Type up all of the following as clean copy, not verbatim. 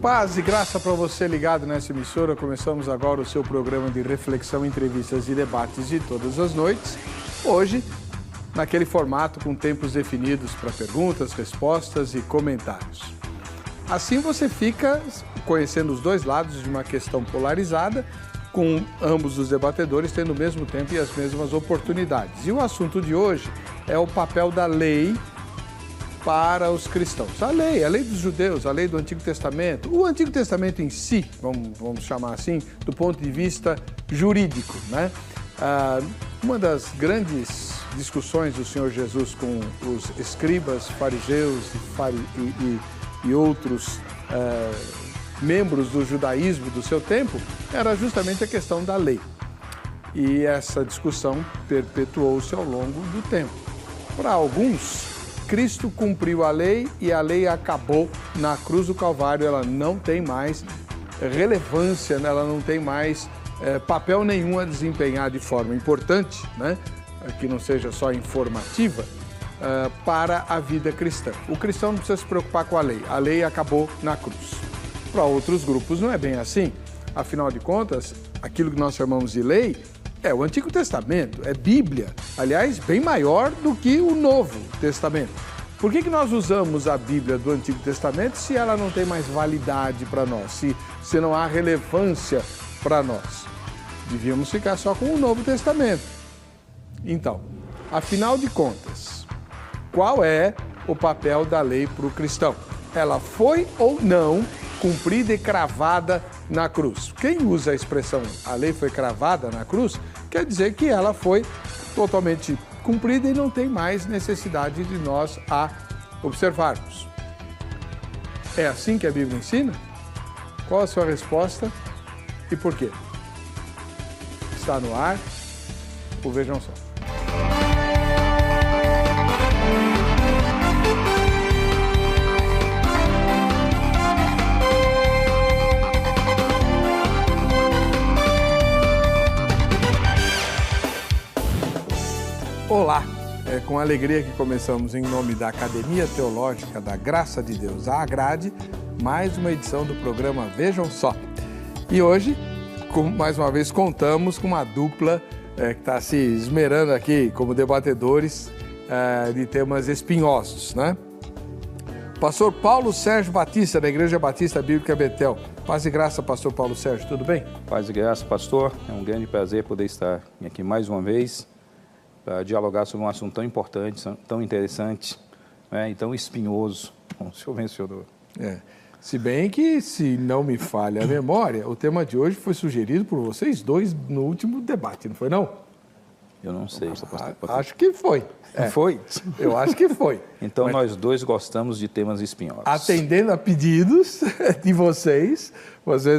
Paz e graça para você ligado nessa emissora. Começamos agora o seu programa de reflexão, entrevistas e debates de todas as noites. Hoje, naquele formato com tempos definidos para perguntas, respostas e comentários. Assim você fica conhecendo os dois lados de uma questão polarizada, com ambos os debatedores tendo o mesmo tempo e as mesmas oportunidades. E o assunto de hoje é o papel da lei para os cristãos. A lei dos judeus, a lei do Antigo Testamento, o Antigo Testamento em si, vamos chamar assim, do ponto de vista jurídico, né? Uma das grandes discussões do Senhor Jesus com os escribas, fariseus e outros membros do judaísmo do seu tempo era justamente a questão da lei. E essa discussão perpetuou-se ao longo do tempo. Para alguns, Cristo cumpriu a lei e a lei acabou na cruz do Calvário. Ela não tem mais relevância, ela não tem mais papel nenhum a desempenhar de forma importante, né? Que não seja só informativa, para a vida cristã. O cristão não precisa se preocupar com a lei acabou na cruz. Para outros grupos não é bem assim. Afinal de contas, aquilo que nós chamamos de lei é o Antigo Testamento, é Bíblia. Aliás, bem maior do que o Novo Testamento. Por que nós usamos a Bíblia do Antigo Testamento se ela não tem mais validade para nós, se não há relevância para nós? Devíamos ficar só com o Novo Testamento. Então, afinal de contas, qual é o papel da lei para o cristão? Ela foi ou não cumprida e cravada na cruz? Quem usa a expressão a lei foi cravada na cruz, quer dizer que ela foi totalmente cumprida e não tem mais necessidade de nós a observarmos. É assim que a Bíblia ensina? Qual a sua resposta e por quê? Está no ar o Vejam Só. Olá, é com alegria que começamos em nome da Academia Teológica da Graça de Deus, a Agrade, mais uma edição do programa Vejam Só. E hoje, mais uma vez, contamos com uma dupla que está se esmerando aqui como debatedores de temas espinhosos, né? Pastor Paulo Sérgio Batista, da Igreja Batista Bíblica Betel. Paz e graça, pastor Paulo Sérgio, tudo bem? Paz e graça, pastor. É um grande prazer poder estar aqui mais uma vez para dialogar sobre um assunto tão importante, tão interessante, né, e tão espinhoso, como o senhor mencionou. Se bem que, se não me falha a memória, o tema de hoje foi sugerido por vocês dois no último debate, não foi não? Eu não sei. Acho que foi. Foi? Eu acho que foi. Então, mas nós dois gostamos de temas espinhosos. Atendendo a pedidos de vocês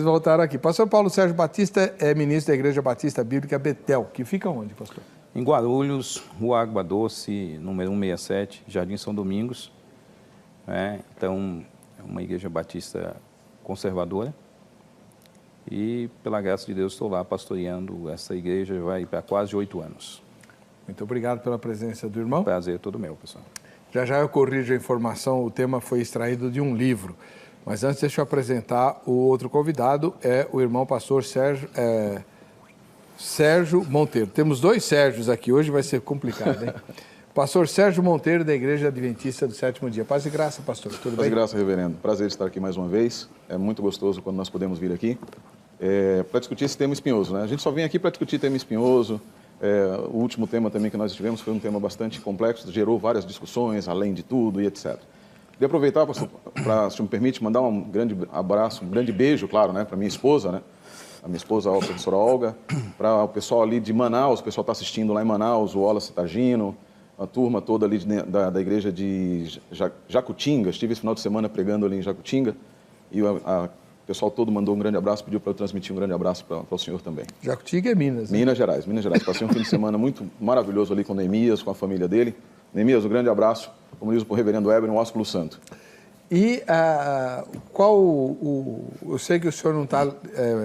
voltaram aqui. Pastor Paulo Sérgio Batista é ministro da Igreja Batista Bíblica Betel, que fica onde, pastor? Em Guarulhos, Rua Água Doce, número 167, Jardim São Domingos. Então, é uma igreja batista conservadora. E, pela graça de Deus, estou lá pastoreando essa igreja, vai para quase 8 anos. Muito obrigado pela presença do irmão. Prazer é todo meu, pessoal. Já eu corrijo a informação, o tema foi extraído de um livro. Mas antes, deixa eu apresentar o outro convidado, é o irmão pastor Sérgio Monteiro. Temos dois Sérgios aqui, hoje vai ser complicado, hein? Pastor Sérgio Monteiro, da Igreja Adventista do Sétimo Dia. Paz e graça, pastor, tudo bem? Paz e graça, reverendo. Prazer estar aqui mais uma vez. É muito gostoso quando nós podemos vir aqui para discutir esse tema espinhoso, né? A gente só vem aqui para discutir tema espinhoso. O último tema também que nós tivemos foi um tema bastante complexo, gerou várias discussões, além de tudo e etc. Queria aproveitar, pastor, para, se me permite, mandar um grande abraço, um grande beijo, claro, né, para minha esposa, né? A minha esposa, a professora Olga, para o pessoal ali de Manaus, o pessoal está assistindo lá em Manaus, o Wallace Tagino, a turma toda ali da igreja de Jacutinga. Estive esse final de semana pregando ali em Jacutinga e o pessoal todo mandou um grande abraço, pediu para eu transmitir um grande abraço para o senhor também. Jacutinga é Minas, né? Minas Gerais. Passei um fim de semana muito maravilhoso ali com o Neemias, com a família dele. Neemias, um grande abraço, como diz o reverendo Weber, um ósculo santo. E eu sei que o senhor não está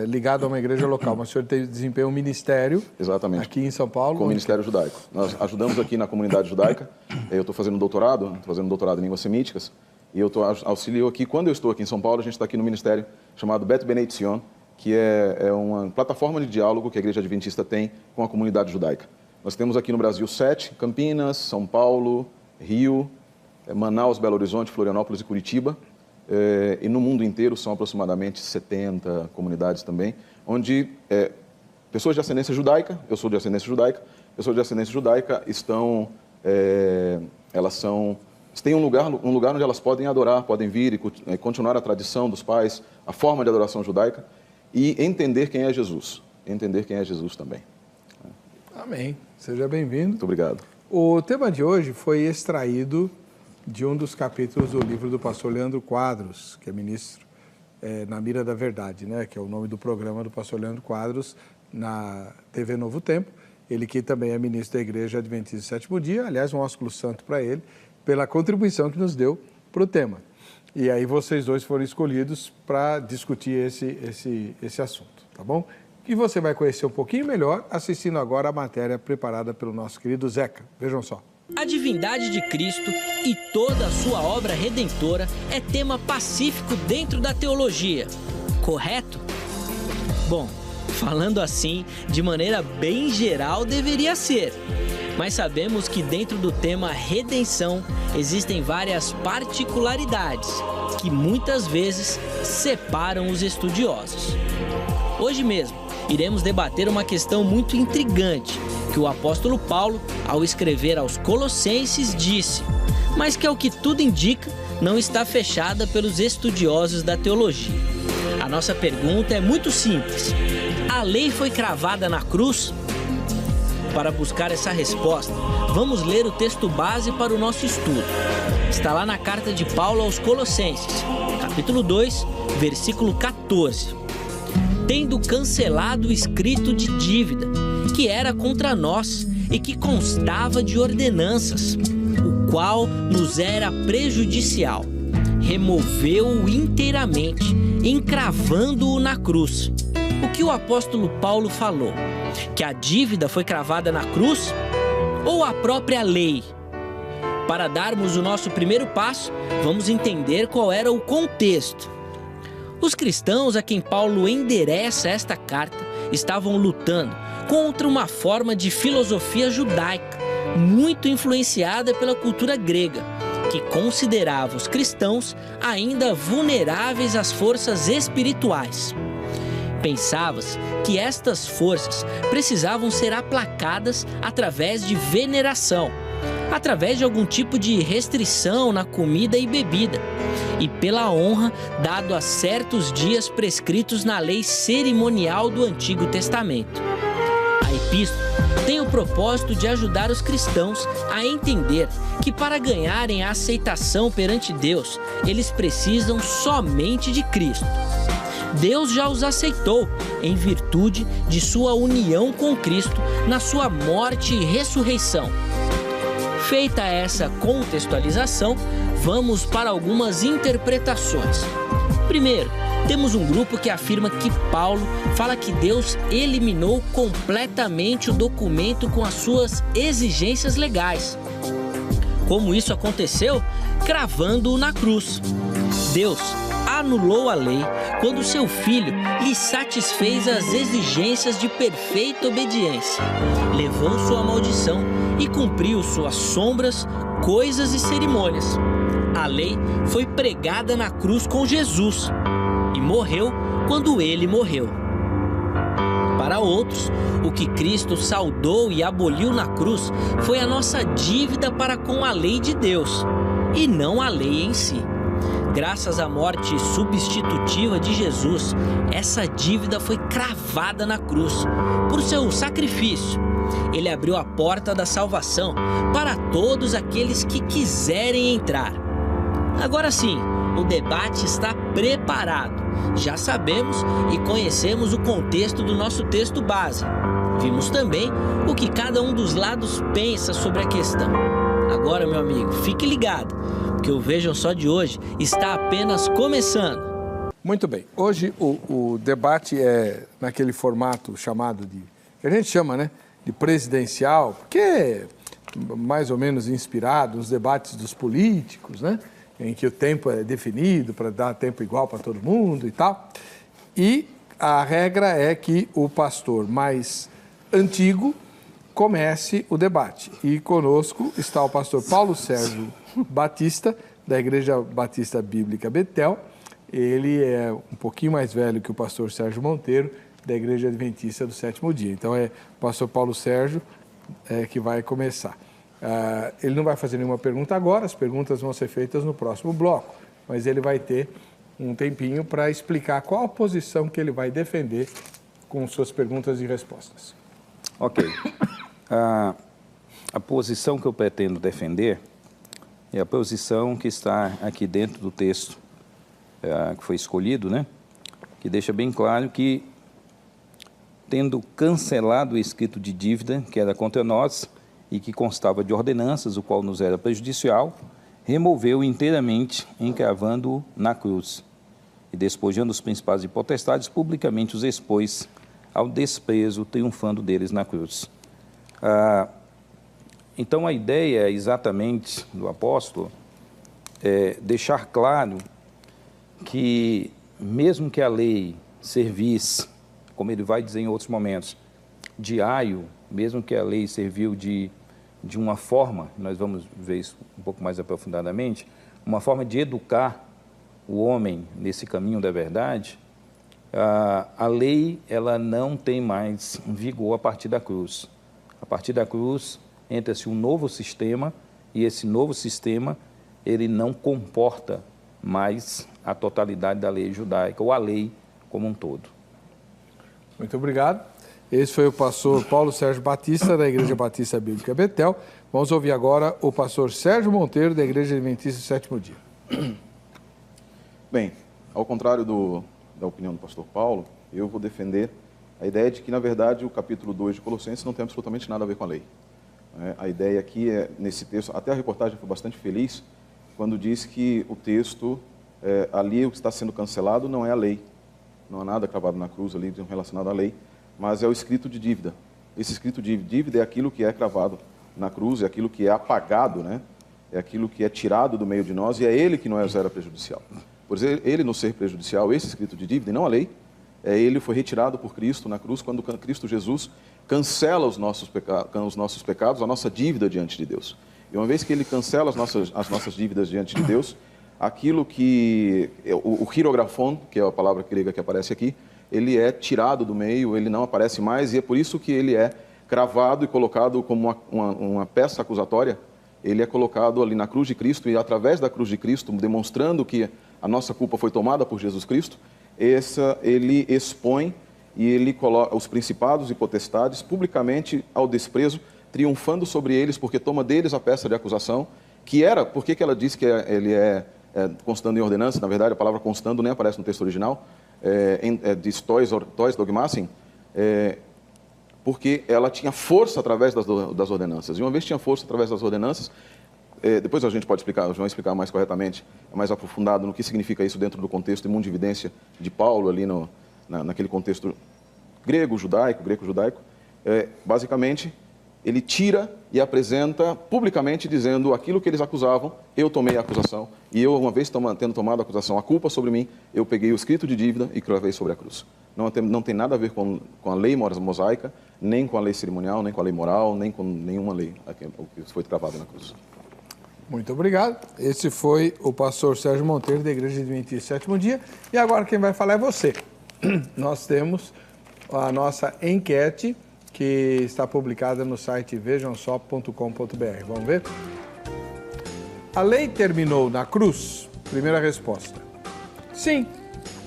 ligado a uma igreja local, mas o senhor desempenha um ministério. Exatamente. Aqui em São Paulo. Com o Ministério Judaico. Nós ajudamos aqui na comunidade judaica. Eu estou fazendo doutorado em línguas semíticas. e eu auxilio aqui. Quando eu estou aqui em São Paulo, a gente está aqui no ministério chamado Bet Benedizion, que é uma plataforma de diálogo que a Igreja Adventista tem com a comunidade judaica. Nós temos aqui no Brasil 7, Campinas, São Paulo, Rio, Manaus, Belo Horizonte, Florianópolis e Curitiba. E no mundo inteiro são aproximadamente 70 comunidades também, onde pessoas de ascendência judaica, eu sou de ascendência judaica, pessoas de ascendência judaica têm um lugar onde elas podem adorar, podem vir e continuar a tradição dos pais, a forma de adoração judaica e entender quem é Jesus, entender quem é Jesus também. Amém. Seja bem-vindo. Muito obrigado. O tema de hoje foi extraído de um dos capítulos do livro do pastor Leandro Quadros, que é ministro na Mira da Verdade, né? Que é o nome do programa do pastor Leandro Quadros na TV Novo Tempo. Ele que também é ministro da Igreja Adventista do Sétimo Dia, aliás, um ósculo santo para ele, pela contribuição que nos deu para o tema. E aí vocês dois foram escolhidos para discutir esse assunto, tá bom? E você vai conhecer um pouquinho melhor assistindo agora a matéria preparada pelo nosso querido Zeca. Vejam só. A divindade de Cristo e toda a sua obra redentora é tema pacífico dentro da teologia, correto? Bom, falando assim, de maneira bem geral, deveria ser. Mas sabemos que dentro do tema redenção existem várias particularidades que muitas vezes separam os estudiosos. Hoje mesmo, iremos debater uma questão muito intrigante que o apóstolo Paulo, ao escrever aos Colossenses, disse, mas que, ao que tudo indica, não está fechada pelos estudiosos da teologia. A nossa pergunta é muito simples. A lei foi cravada na cruz? Para buscar essa resposta, vamos ler o texto base para o nosso estudo. Está lá na carta de Paulo aos Colossenses, capítulo 2, versículo 14. Tendo cancelado o escrito de dívida, que era contra nós e que constava de ordenanças, o qual nos era prejudicial, removeu-o inteiramente, encravando-o na cruz. O que o apóstolo Paulo falou? Que a dívida foi cravada na cruz ou a própria lei? Para darmos o nosso primeiro passo, vamos entender qual era o contexto. Os cristãos a quem Paulo endereça esta carta estavam lutando contra uma forma de filosofia judaica muito influenciada pela cultura grega, que considerava os cristãos ainda vulneráveis às forças espirituais. Pensava-se que estas forças precisavam ser aplacadas através de veneração, através de algum tipo de restrição na comida e bebida, e pela honra dado a certos dias prescritos na lei cerimonial do Antigo Testamento. A epístola tem o propósito de ajudar os cristãos a entender que para ganharem a aceitação perante Deus, eles precisam somente de Cristo. Deus já os aceitou em virtude de sua união com Cristo na sua morte e ressurreição. Feita essa contextualização, vamos para algumas interpretações. Primeiro, temos um grupo que afirma que Paulo fala que Deus eliminou completamente o documento com as suas exigências legais. Como isso aconteceu? Cravando-o na cruz. Deus anulou a lei quando seu filho lhe satisfez as exigências de perfeita obediência, levou sua maldição e cumpriu suas sombras, coisas e cerimônias. A lei foi pregada na cruz com Jesus e morreu quando ele morreu. Para outros, o que Cristo saldou e aboliu na cruz foi a nossa dívida para com a lei de Deus, e não a lei em si. Graças à morte substitutiva de Jesus, essa dívida foi cravada na cruz. Por seu sacrifício, ele abriu a porta da salvação para todos aqueles que quiserem entrar. Agora sim, o debate está preparado. Já sabemos e conhecemos o contexto do nosso texto base. Vimos também o que cada um dos lados pensa sobre a questão. Agora, meu amigo, fique ligado, porque o Vejam Só de hoje está apenas começando. Muito bem. Hoje o debate é naquele formato chamado de, que a gente chama, né, de presidencial, porque é mais ou menos inspirado nos debates dos políticos, né? em que o tempo é definido para dar tempo igual para todo mundo e tal. E a regra é que o pastor mais antigo comece o debate. E conosco está o pastor Paulo Sérgio Batista, da Igreja Batista Bíblica Betel. Ele é um pouquinho mais velho que o pastor Sérgio Monteiro, da Igreja Adventista do Sétimo Dia. Então é o pastor Paulo Sérgio que vai começar. Ele não vai fazer nenhuma pergunta agora, as perguntas vão ser feitas no próximo bloco, mas ele vai ter um tempinho para explicar qual a posição que ele vai defender com suas perguntas e respostas. Ok. A posição que eu pretendo defender é a posição que está aqui dentro do texto que foi escolhido, né? Que deixa bem claro que, tendo cancelado o escrito de dívida que era contra nós e que constava de ordenanças, o qual nos era prejudicial, removeu inteiramente, encravando-o na cruz, e despojando os principados e potestades, publicamente os expôs ao desprezo, triunfando deles na cruz. Então, a ideia exatamente do apóstolo é deixar claro que, mesmo que a lei servisse, como ele vai dizer em outros momentos, de aio, mesmo que a lei serviu de uma forma, nós vamos ver isso um pouco mais aprofundadamente, uma forma de educar o homem nesse caminho da verdade, a lei ela não tem mais vigor a partir da cruz. A partir da cruz entra-se um novo sistema, e esse novo sistema ele não comporta mais a totalidade da lei judaica, ou a lei como um todo. Muito obrigado. Esse foi o pastor Paulo Sérgio Batista, da Igreja Batista Bíblica Betel. Vamos ouvir agora o pastor Sérgio Monteiro, da Igreja Adventista do Sétimo Dia. Bem, ao contrário da opinião do pastor Paulo, eu vou defender a ideia de que, na verdade, o capítulo 2 de Colossenses não tem absolutamente nada a ver com a lei. A ideia aqui é, nesse texto, até a reportagem foi bastante feliz, quando diz que o texto, ali o que está sendo cancelado não é a lei, não há nada cravado na cruz ali relacionado à lei, mas é o escrito de dívida. Esse escrito de dívida é aquilo que é cravado na cruz, é aquilo que é apagado, né? É aquilo que é tirado do meio de nós, e é ele que nos era prejudicial. Por ele não ser prejudicial, esse escrito de dívida, e não a lei, ele foi retirado por Cristo na cruz, quando Cristo Jesus cancela os nossos pecados, a nossa dívida diante de Deus. E uma vez que ele cancela as nossas dívidas diante de Deus, aquilo que... O chirografon, que é a palavra grega que aparece aqui, ele é tirado do meio, ele não aparece mais, e é por isso que ele é cravado e colocado como uma peça acusatória. Ele é colocado ali na cruz de Cristo, e através da cruz de Cristo, demonstrando que a nossa culpa foi tomada por Jesus Cristo, ele expõe e ele coloca os principados e potestades publicamente ao desprezo, triunfando sobre eles, porque toma deles a peça de acusação, que era... Por que ela diz que ele é constando em ordenança? Na verdade, a palavra constando nem aparece no texto original, de tois dogmassem, porque ela tinha força através das ordenanças. E uma vez tinha força através das ordenanças, depois a gente pode explicar, vamos explicar mais corretamente, mais aprofundado no que significa isso dentro do contexto imundividência de Paulo, ali naquele contexto greco-judaico. Basicamente, ele tira e apresenta publicamente, dizendo aquilo que eles acusavam, eu tomei a acusação, e eu, uma vez tendo tomado a acusação, a culpa sobre mim, eu peguei o escrito de dívida e cravei sobre a cruz. Não tem nada a ver com a lei mosaica, nem com a lei cerimonial, nem com a lei moral, nem com nenhuma lei, o que foi cravado na cruz. Muito obrigado. Esse foi o pastor Sérgio Monteiro, da Igreja Adventista Sétimo Dia. E agora quem vai falar é você. Nós temos a nossa enquete, que está publicada no site vejamsó.com.br. Vamos ver? A lei terminou na cruz? Primeira resposta. Sim,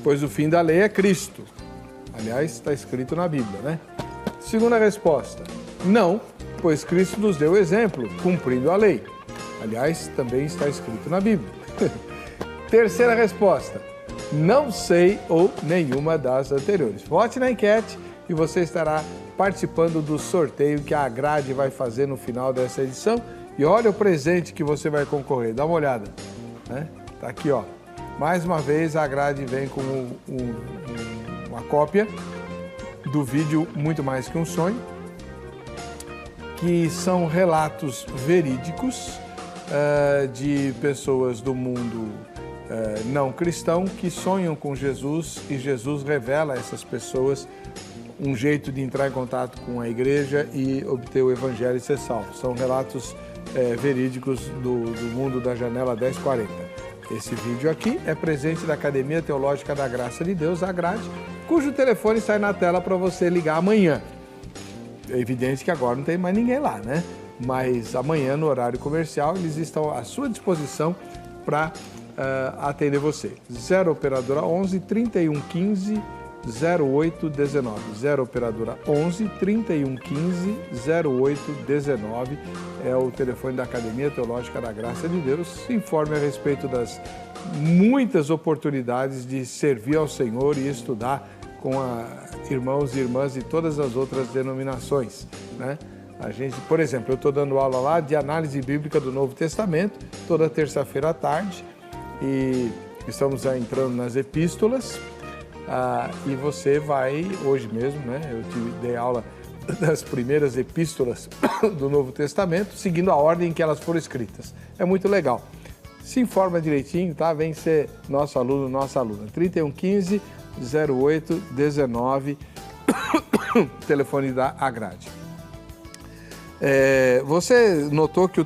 pois o fim da lei é Cristo. Aliás, está escrito na Bíblia, né? Segunda resposta. Não, pois Cristo nos deu exemplo, cumprindo a lei. Aliás, também está escrito na Bíblia. Terceira resposta. Não sei ou nenhuma das anteriores. Vote na enquete e você estará participando do sorteio que a Agrade vai fazer no final dessa edição. E olha o presente que você vai concorrer, dá uma olhada. Tá aqui, ó. Mais uma vez a Agrade vem com uma cópia do vídeo Muito Mais Que um Sonho, que são relatos verídicos de pessoas do mundo não cristão que sonham com Jesus e Jesus revela a essas pessoas um jeito de entrar em contato com a igreja e obter o evangelho e ser salvo. São relatos verídicos do mundo da Janela 1040. Esse vídeo aqui é presente da Academia Teológica da Graça de Deus, a Grade, cujo telefone sai na tela para você ligar amanhã. É evidente que agora não tem mais ninguém lá, né? Mas amanhã, no horário comercial, eles estão à sua disposição para atender você. 0 Operadora 11 3115 0819. 0 Operadora 11 3115 0819 é o telefone da Academia Teológica da Graça de Deus. Se informe a respeito das muitas oportunidades de servir ao Senhor e estudar com irmãos e irmãs de todas as outras denominações, né? A gente, por exemplo, eu estou dando aula lá de análise bíblica do Novo Testamento, toda terça-feira à tarde, e estamos entrando nas epístolas, e você vai, hoje mesmo, né? Eu dei aula das primeiras epístolas do Novo Testamento, seguindo a ordem em que elas foram escritas. É muito legal. Se informa direitinho, tá? Vem ser nosso aluno, nossa aluna. 3115 0819, telefone da Agrade. Você notou que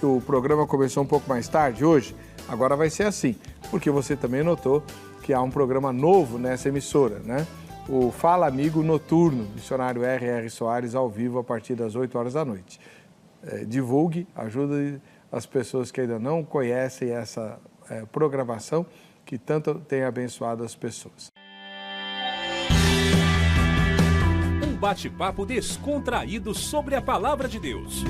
o programa começou um pouco mais tarde hoje? Agora vai ser assim, porque você também notou que há um programa novo nessa emissora, né? O Fala Amigo Noturno, missionário R.R. Soares, ao vivo a partir das 8 horas da noite. Divulgue, ajude as pessoas que ainda não conhecem essa programação que tanto tem abençoado as pessoas. Um bate-papo descontraído sobre a Palavra de Deus.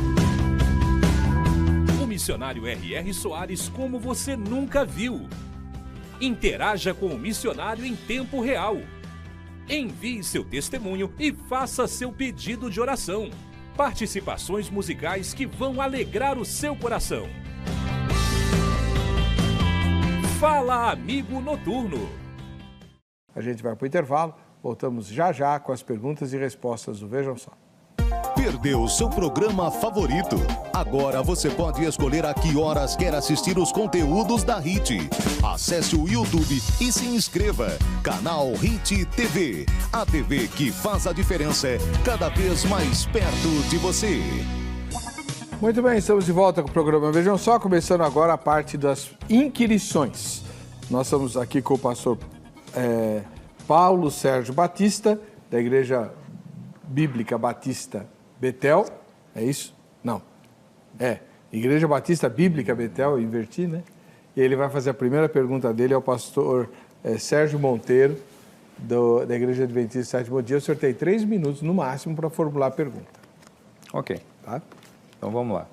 O missionário R.R. Soares como você nunca viu. Interaja com o missionário em tempo real. Envie seu testemunho e faça seu pedido de oração. Participações musicais que vão alegrar o seu coração. Fala Amigo Noturno. A gente vai para o intervalo, voltamos já com as perguntas e respostas do Vejam Só. Perdeu seu programa favorito? Agora você pode escolher a que horas quer assistir os conteúdos da HIT. Acesse o YouTube e se inscreva. Canal HIT TV. A TV que faz a diferença cada vez mais perto de você. Muito bem, estamos de volta com o programa Vejam Só, começando agora a parte das inquirições. Nós estamos aqui com o pastor Paulo Sérgio Batista, da Igreja Bíblica Batista Betel, é isso? Não. Igreja Batista Bíblica Betel, eu inverti, né? E ele vai fazer a primeira pergunta dele ao pastor Sérgio Monteiro, da Igreja Adventista Sétimo Dia. O senhor tem 3 minutos no máximo para formular a pergunta. Ok. Tá? Então vamos lá.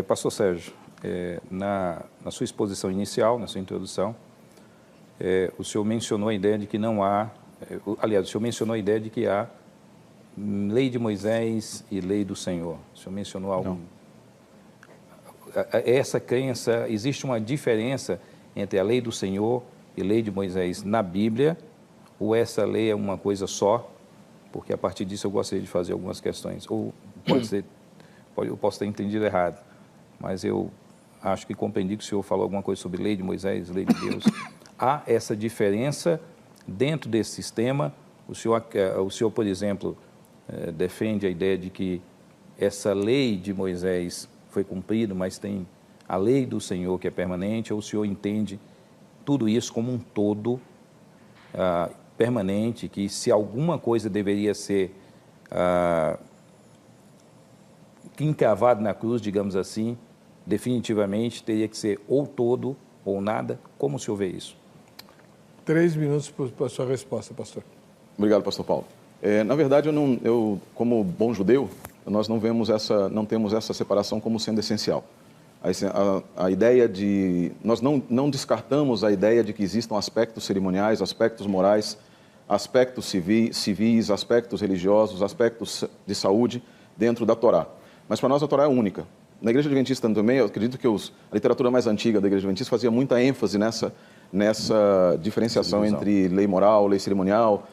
Pastor Sérgio, na sua exposição inicial, na sua introdução, o senhor mencionou a ideia de que não há, aliás, o senhor mencionou a ideia de que há lei de Moisés e lei do Senhor. O senhor mencionou algo? Essa crença, existe uma diferença entre a lei do Senhor e lei de Moisés na Bíblia, ou essa lei é uma coisa só? Porque a partir disso eu gostaria de fazer algumas questões. Ou pode ser, eu posso ter entendido errado, mas eu acho que compreendi que o senhor falou alguma coisa sobre lei de Moisés, lei de Deus. Há essa diferença dentro desse sistema? O senhor, por exemplo, defende a ideia de que essa lei de Moisés foi cumprida, mas tem a lei do Senhor que é permanente, ou o senhor entende tudo isso como um todo permanente, que se alguma coisa deveria ser encravado na cruz, digamos assim, definitivamente teria que ser ou todo ou nada? Como o senhor vê isso? 3 minutos para a sua resposta, pastor. Obrigado, pastor Paulo. Na verdade, eu como bom judeu, nós não temos essa separação como sendo essencial. A ideia de... Nós não descartamos a ideia de que existam aspectos cerimoniais, aspectos morais, aspectos civis, aspectos religiosos, aspectos de saúde dentro da Torá. Mas para nós a Torá é única. Na Igreja Adventista também, eu acredito que a literatura mais antiga da Igreja Adventista fazia muita ênfase nessa diferenciação entre lei moral, lei cerimonial,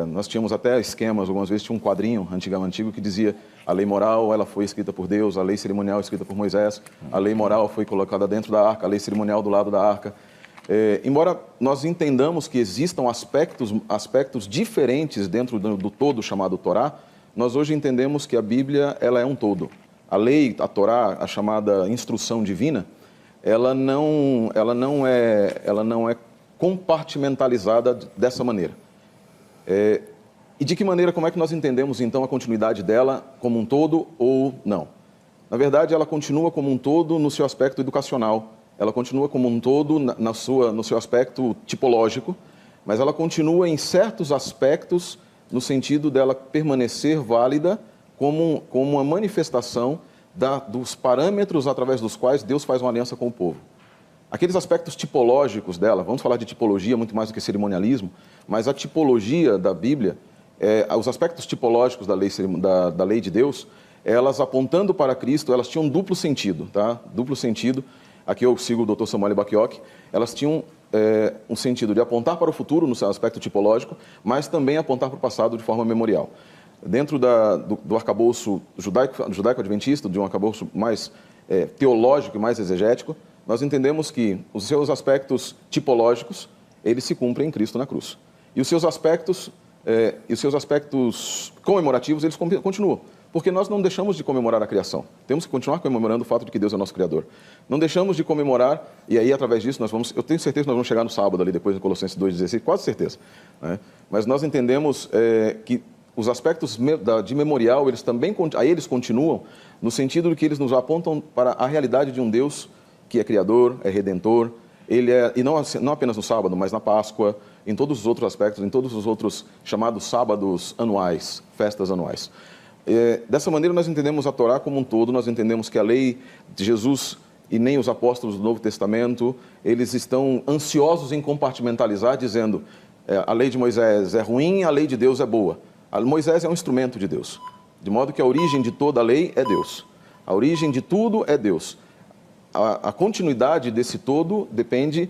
Nós tínhamos até esquemas, algumas vezes tinha um quadrinho antigo que dizia a lei moral ela foi escrita por Deus, a lei cerimonial escrita por Moisés, a lei moral foi colocada dentro da arca, a lei cerimonial do lado da arca. Embora nós entendamos que existam aspectos diferentes dentro do todo chamado Torá, nós hoje entendemos que a Bíblia ela é um todo. A lei, a Torá, a chamada instrução divina, ela não é compartimentalizada dessa maneira. E de que maneira, como é que nós entendemos então a continuidade dela como um todo ou não? Na verdade, ela continua como um todo no seu aspecto educacional, ela continua como um todo no seu aspecto tipológico, mas ela continua em certos aspectos no sentido dela permanecer válida como uma manifestação dos parâmetros através dos quais Deus faz uma aliança com o povo. Aqueles aspectos tipológicos dela, vamos falar de tipologia muito mais do que cerimonialismo, mas a tipologia da Bíblia, os aspectos tipológicos da lei de Deus, elas apontando para Cristo, elas tinham duplo sentido, tá? Duplo sentido. Aqui eu sigo o Dr. Samuel Bacchiocchi. Elas tinham um sentido de apontar para o futuro no seu aspecto tipológico, mas também apontar para o passado de forma memorial. Dentro do arcabouço judaico-adventista, de um arcabouço mais teológico e mais exegético, nós entendemos que os seus aspectos tipológicos, eles se cumprem em Cristo na cruz. E os seus aspectos comemorativos, eles continuam. Porque nós não deixamos de comemorar a criação. Temos que continuar comemorando o fato de que Deus é nosso Criador. Não deixamos de comemorar, e aí, através disso, eu tenho certeza que nós vamos chegar no sábado, ali depois de Colossenses 2,16, quase certeza. Né? Mas nós entendemos que os aspectos de memorial, eles continuam, no sentido de que eles nos apontam para a realidade de um Deus que é Criador, é Redentor, e não apenas no sábado, mas na Páscoa, em todos os outros aspectos, em todos os outros chamados sábados anuais, festas anuais. Dessa maneira, nós entendemos a Torá como um todo, nós entendemos que a lei de Jesus e nem os apóstolos do Novo Testamento, eles estão ansiosos em compartimentalizar, dizendo a lei de Moisés é ruim, a lei de Deus é boa. Moisés é um instrumento de Deus, de modo que a origem de toda a lei é Deus. A origem de tudo é Deus. A continuidade desse todo depende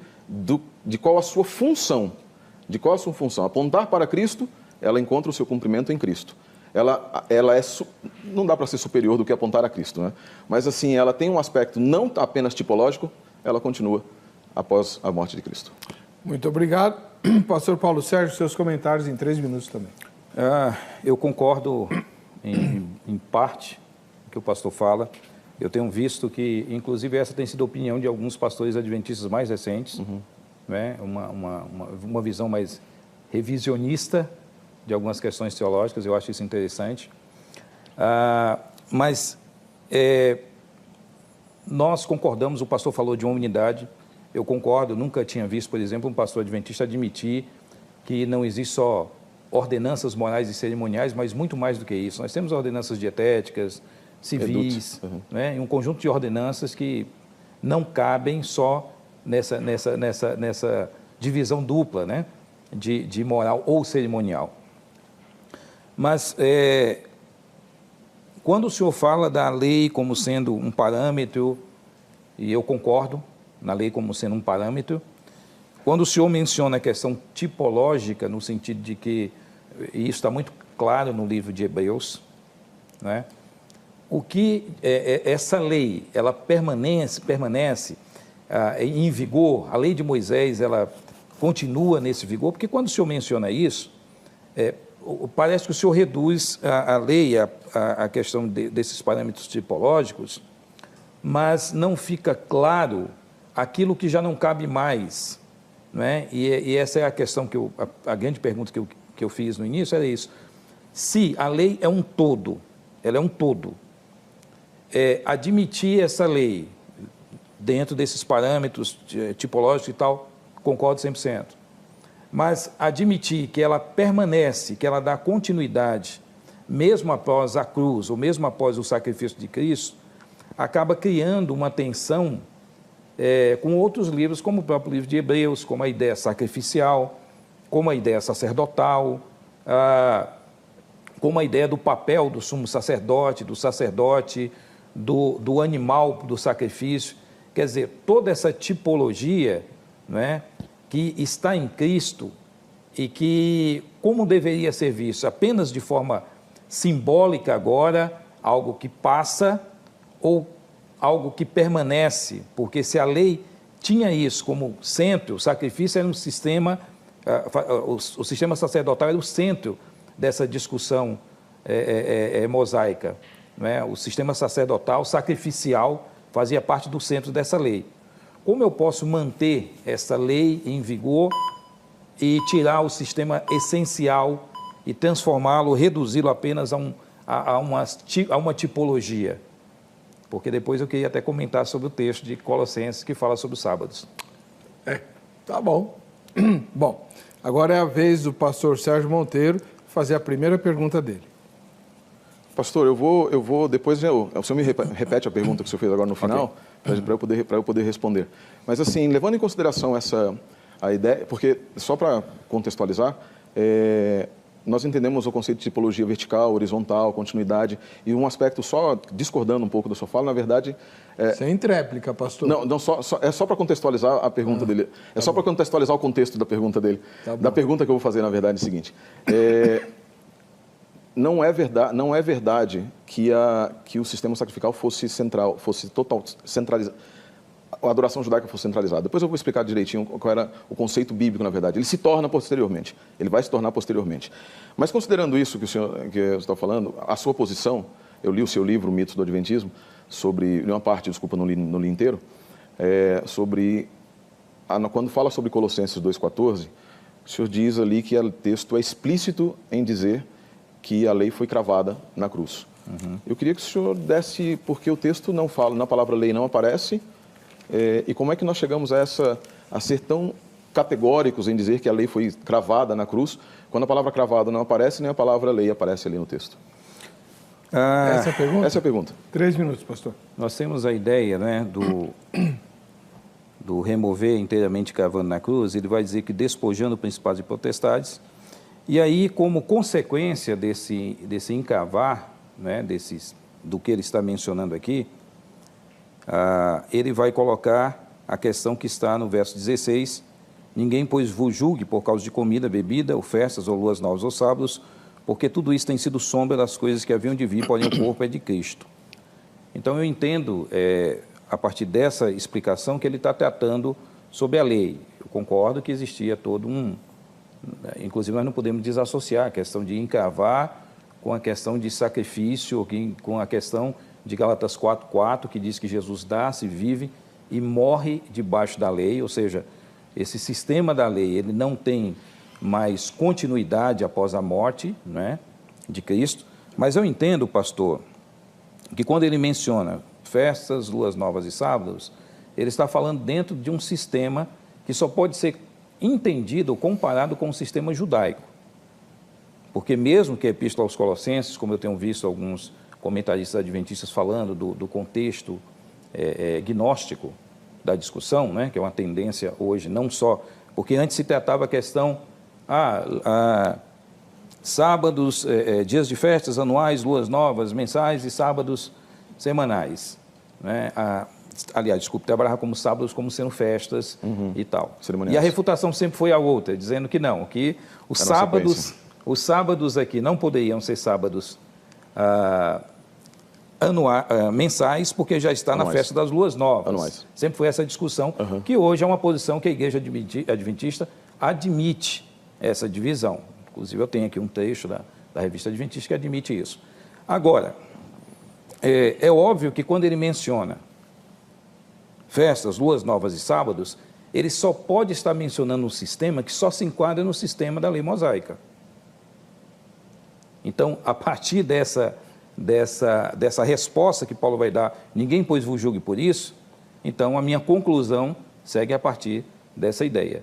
de qual a sua função. De qual a sua função? Apontar para Cristo, ela encontra o seu cumprimento em Cristo. Não dá para ser superior do que apontar a Cristo, né? Mas assim, ela tem um aspecto não apenas tipológico, ela continua após a morte de Cristo. Muito obrigado. Pastor Paulo Sérgio, seus comentários em 3 minutos também. Eu concordo em parte com o que o pastor fala. Eu tenho visto que, inclusive, essa tem sido a opinião de alguns pastores adventistas mais recentes, né? Uma visão mais revisionista de algumas questões teológicas, eu acho isso interessante. Mas nós concordamos, o pastor falou de uma unidade, eu concordo, nunca tinha visto, por exemplo, um pastor adventista admitir que não existe só ordenanças morais e cerimoniais, mas muito mais do que isso. Nós temos ordenanças dietéticas, civis, né? E um conjunto de ordenanças que não cabem só nessa divisão dupla, né? de moral ou cerimonial. Mas quando o senhor fala da lei como sendo um parâmetro, e eu concordo na lei como sendo um parâmetro, quando o senhor menciona a questão tipológica, no sentido de que, e isso está muito claro no livro de Hebreus, né? O que essa lei, ela permanece em vigor, a lei de Moisés, ela continua nesse vigor, porque quando o senhor menciona isso, parece que o senhor reduz a lei, a questão desses parâmetros tipológicos, mas não fica claro aquilo que já não cabe mais, né? E essa é a questão a grande pergunta que eu fiz no início, era isso. Se a lei é um todo, ela é um todo, admitir essa lei dentro desses parâmetros tipológicos e tal, concordo 100%. Mas admitir que ela permanece, que ela dá continuidade, mesmo após a cruz, ou mesmo após o sacrifício de Cristo, acaba criando uma tensão com outros livros, como o próprio livro de Hebreus, como a ideia sacrificial, como a ideia sacerdotal, como a ideia do papel do sumo sacerdote, do animal do sacrifício. Quer dizer, toda essa tipologia, né, que está em Cristo, e que, como deveria ser visto apenas de forma simbólica agora, algo que passa ou algo que permanece, porque se a lei tinha isso como centro, o sacrifício era um sistema, o sistema sacerdotal era o centro dessa discussão mosaica, não é? O sistema sacerdotal, sacrificial, fazia parte do centro dessa lei. Como eu posso manter essa lei em vigor e tirar o sistema essencial e transformá-lo, reduzi-lo apenas a uma tipologia? Porque depois eu queria até comentar sobre o texto de Colossenses que fala sobre os sábados. Tá bom. Bom, agora é a vez do pastor Sérgio Monteiro fazer a primeira pergunta dele. Pastor, eu vou depois, o senhor me repete a pergunta que o senhor fez agora no final, okay, para eu poder responder. Mas assim, levando em consideração a ideia, porque só para contextualizar, nós entendemos o conceito de tipologia vertical, horizontal, continuidade, e um aspecto só, discordando um pouco da sua fala, na verdade... Sem tréplica, pastor. Não, é só para contextualizar a pergunta dele. Só para contextualizar o contexto da pergunta dele. Da pergunta que eu vou fazer, na verdade, é o seguinte. Não é verdade que o sistema sacrificial fosse total centralizado, a adoração judaica fosse centralizada. Depois eu vou explicar direitinho qual era o conceito bíblico, na verdade. Ele se torna posteriormente, ele vai se tornar posteriormente. Mas considerando isso que eu estou falando, a sua posição, eu li o seu livro, Mitos do Adventismo, sobre, uma parte, desculpa, não li inteiro, quando fala sobre Colossenses 2,14, o senhor diz ali que o texto é explícito em dizer que a lei foi cravada na cruz. Uhum. Eu queria que o senhor desse, porque o texto não fala, na palavra lei não aparece, e como é que nós chegamos a ser tão categóricos em dizer que a lei foi cravada na cruz, quando a palavra cravada não aparece, nem a palavra lei aparece ali no texto? Essa é a pergunta? Essa é a pergunta. 3 minutos, pastor. Nós temos a ideia, né, do remover inteiramente cravando na cruz. Ele vai dizer que despojando principados e potestades. E aí, como consequência desse encavar, né, do que ele está mencionando aqui, ele vai colocar a questão que está no verso 16: ninguém, pois, vos julgue por causa de comida, bebida, ou festas, ou luas novas, ou sábados, porque tudo isso tem sido sombra das coisas que haviam de vir, porém o corpo é de Cristo. Então eu entendo, a partir dessa explicação, que ele está tratando sobre a lei. Eu concordo que existia todo inclusive nós não podemos desassociar a questão de encavar com a questão de sacrifício, com a questão de Gálatas 4:4, que diz que Jesus nasce, vive e morre debaixo da lei, ou seja, esse sistema da lei, ele não tem mais continuidade após a morte, né, de Cristo. Mas eu entendo, pastor, que quando ele menciona festas, luas novas e sábados, ele está falando dentro de um sistema que só pode ser entendido ou comparado com o sistema judaico. Porque mesmo que a Epístola aos Colossenses, como eu tenho visto alguns comentaristas adventistas falando do contexto gnóstico da discussão, né, que é uma tendência hoje, não só... Porque antes se tratava a questão, sábados, dias de festas anuais, luas novas, mensais e sábados semanais. Né? Aliás, desculpe, trabalhar como sábados como sendo festas e tal. E a refutação sempre foi a outra, dizendo que não, que os sábados aqui não poderiam ser sábados mensais, porque já está na festa das luas novas. Anuais. Sempre foi essa discussão, que hoje é uma posição que a Igreja Adventista admite essa divisão. Inclusive, eu tenho aqui um trecho da Revista Adventista que admite isso. Agora, é óbvio que quando ele menciona festas, luas novas e sábados, ele só pode estar mencionando um sistema que só se enquadra no sistema da lei mosaica. Então, a partir dessa resposta que Paulo vai dar, ninguém, pois, vos julgue por isso, então a minha conclusão segue a partir dessa ideia,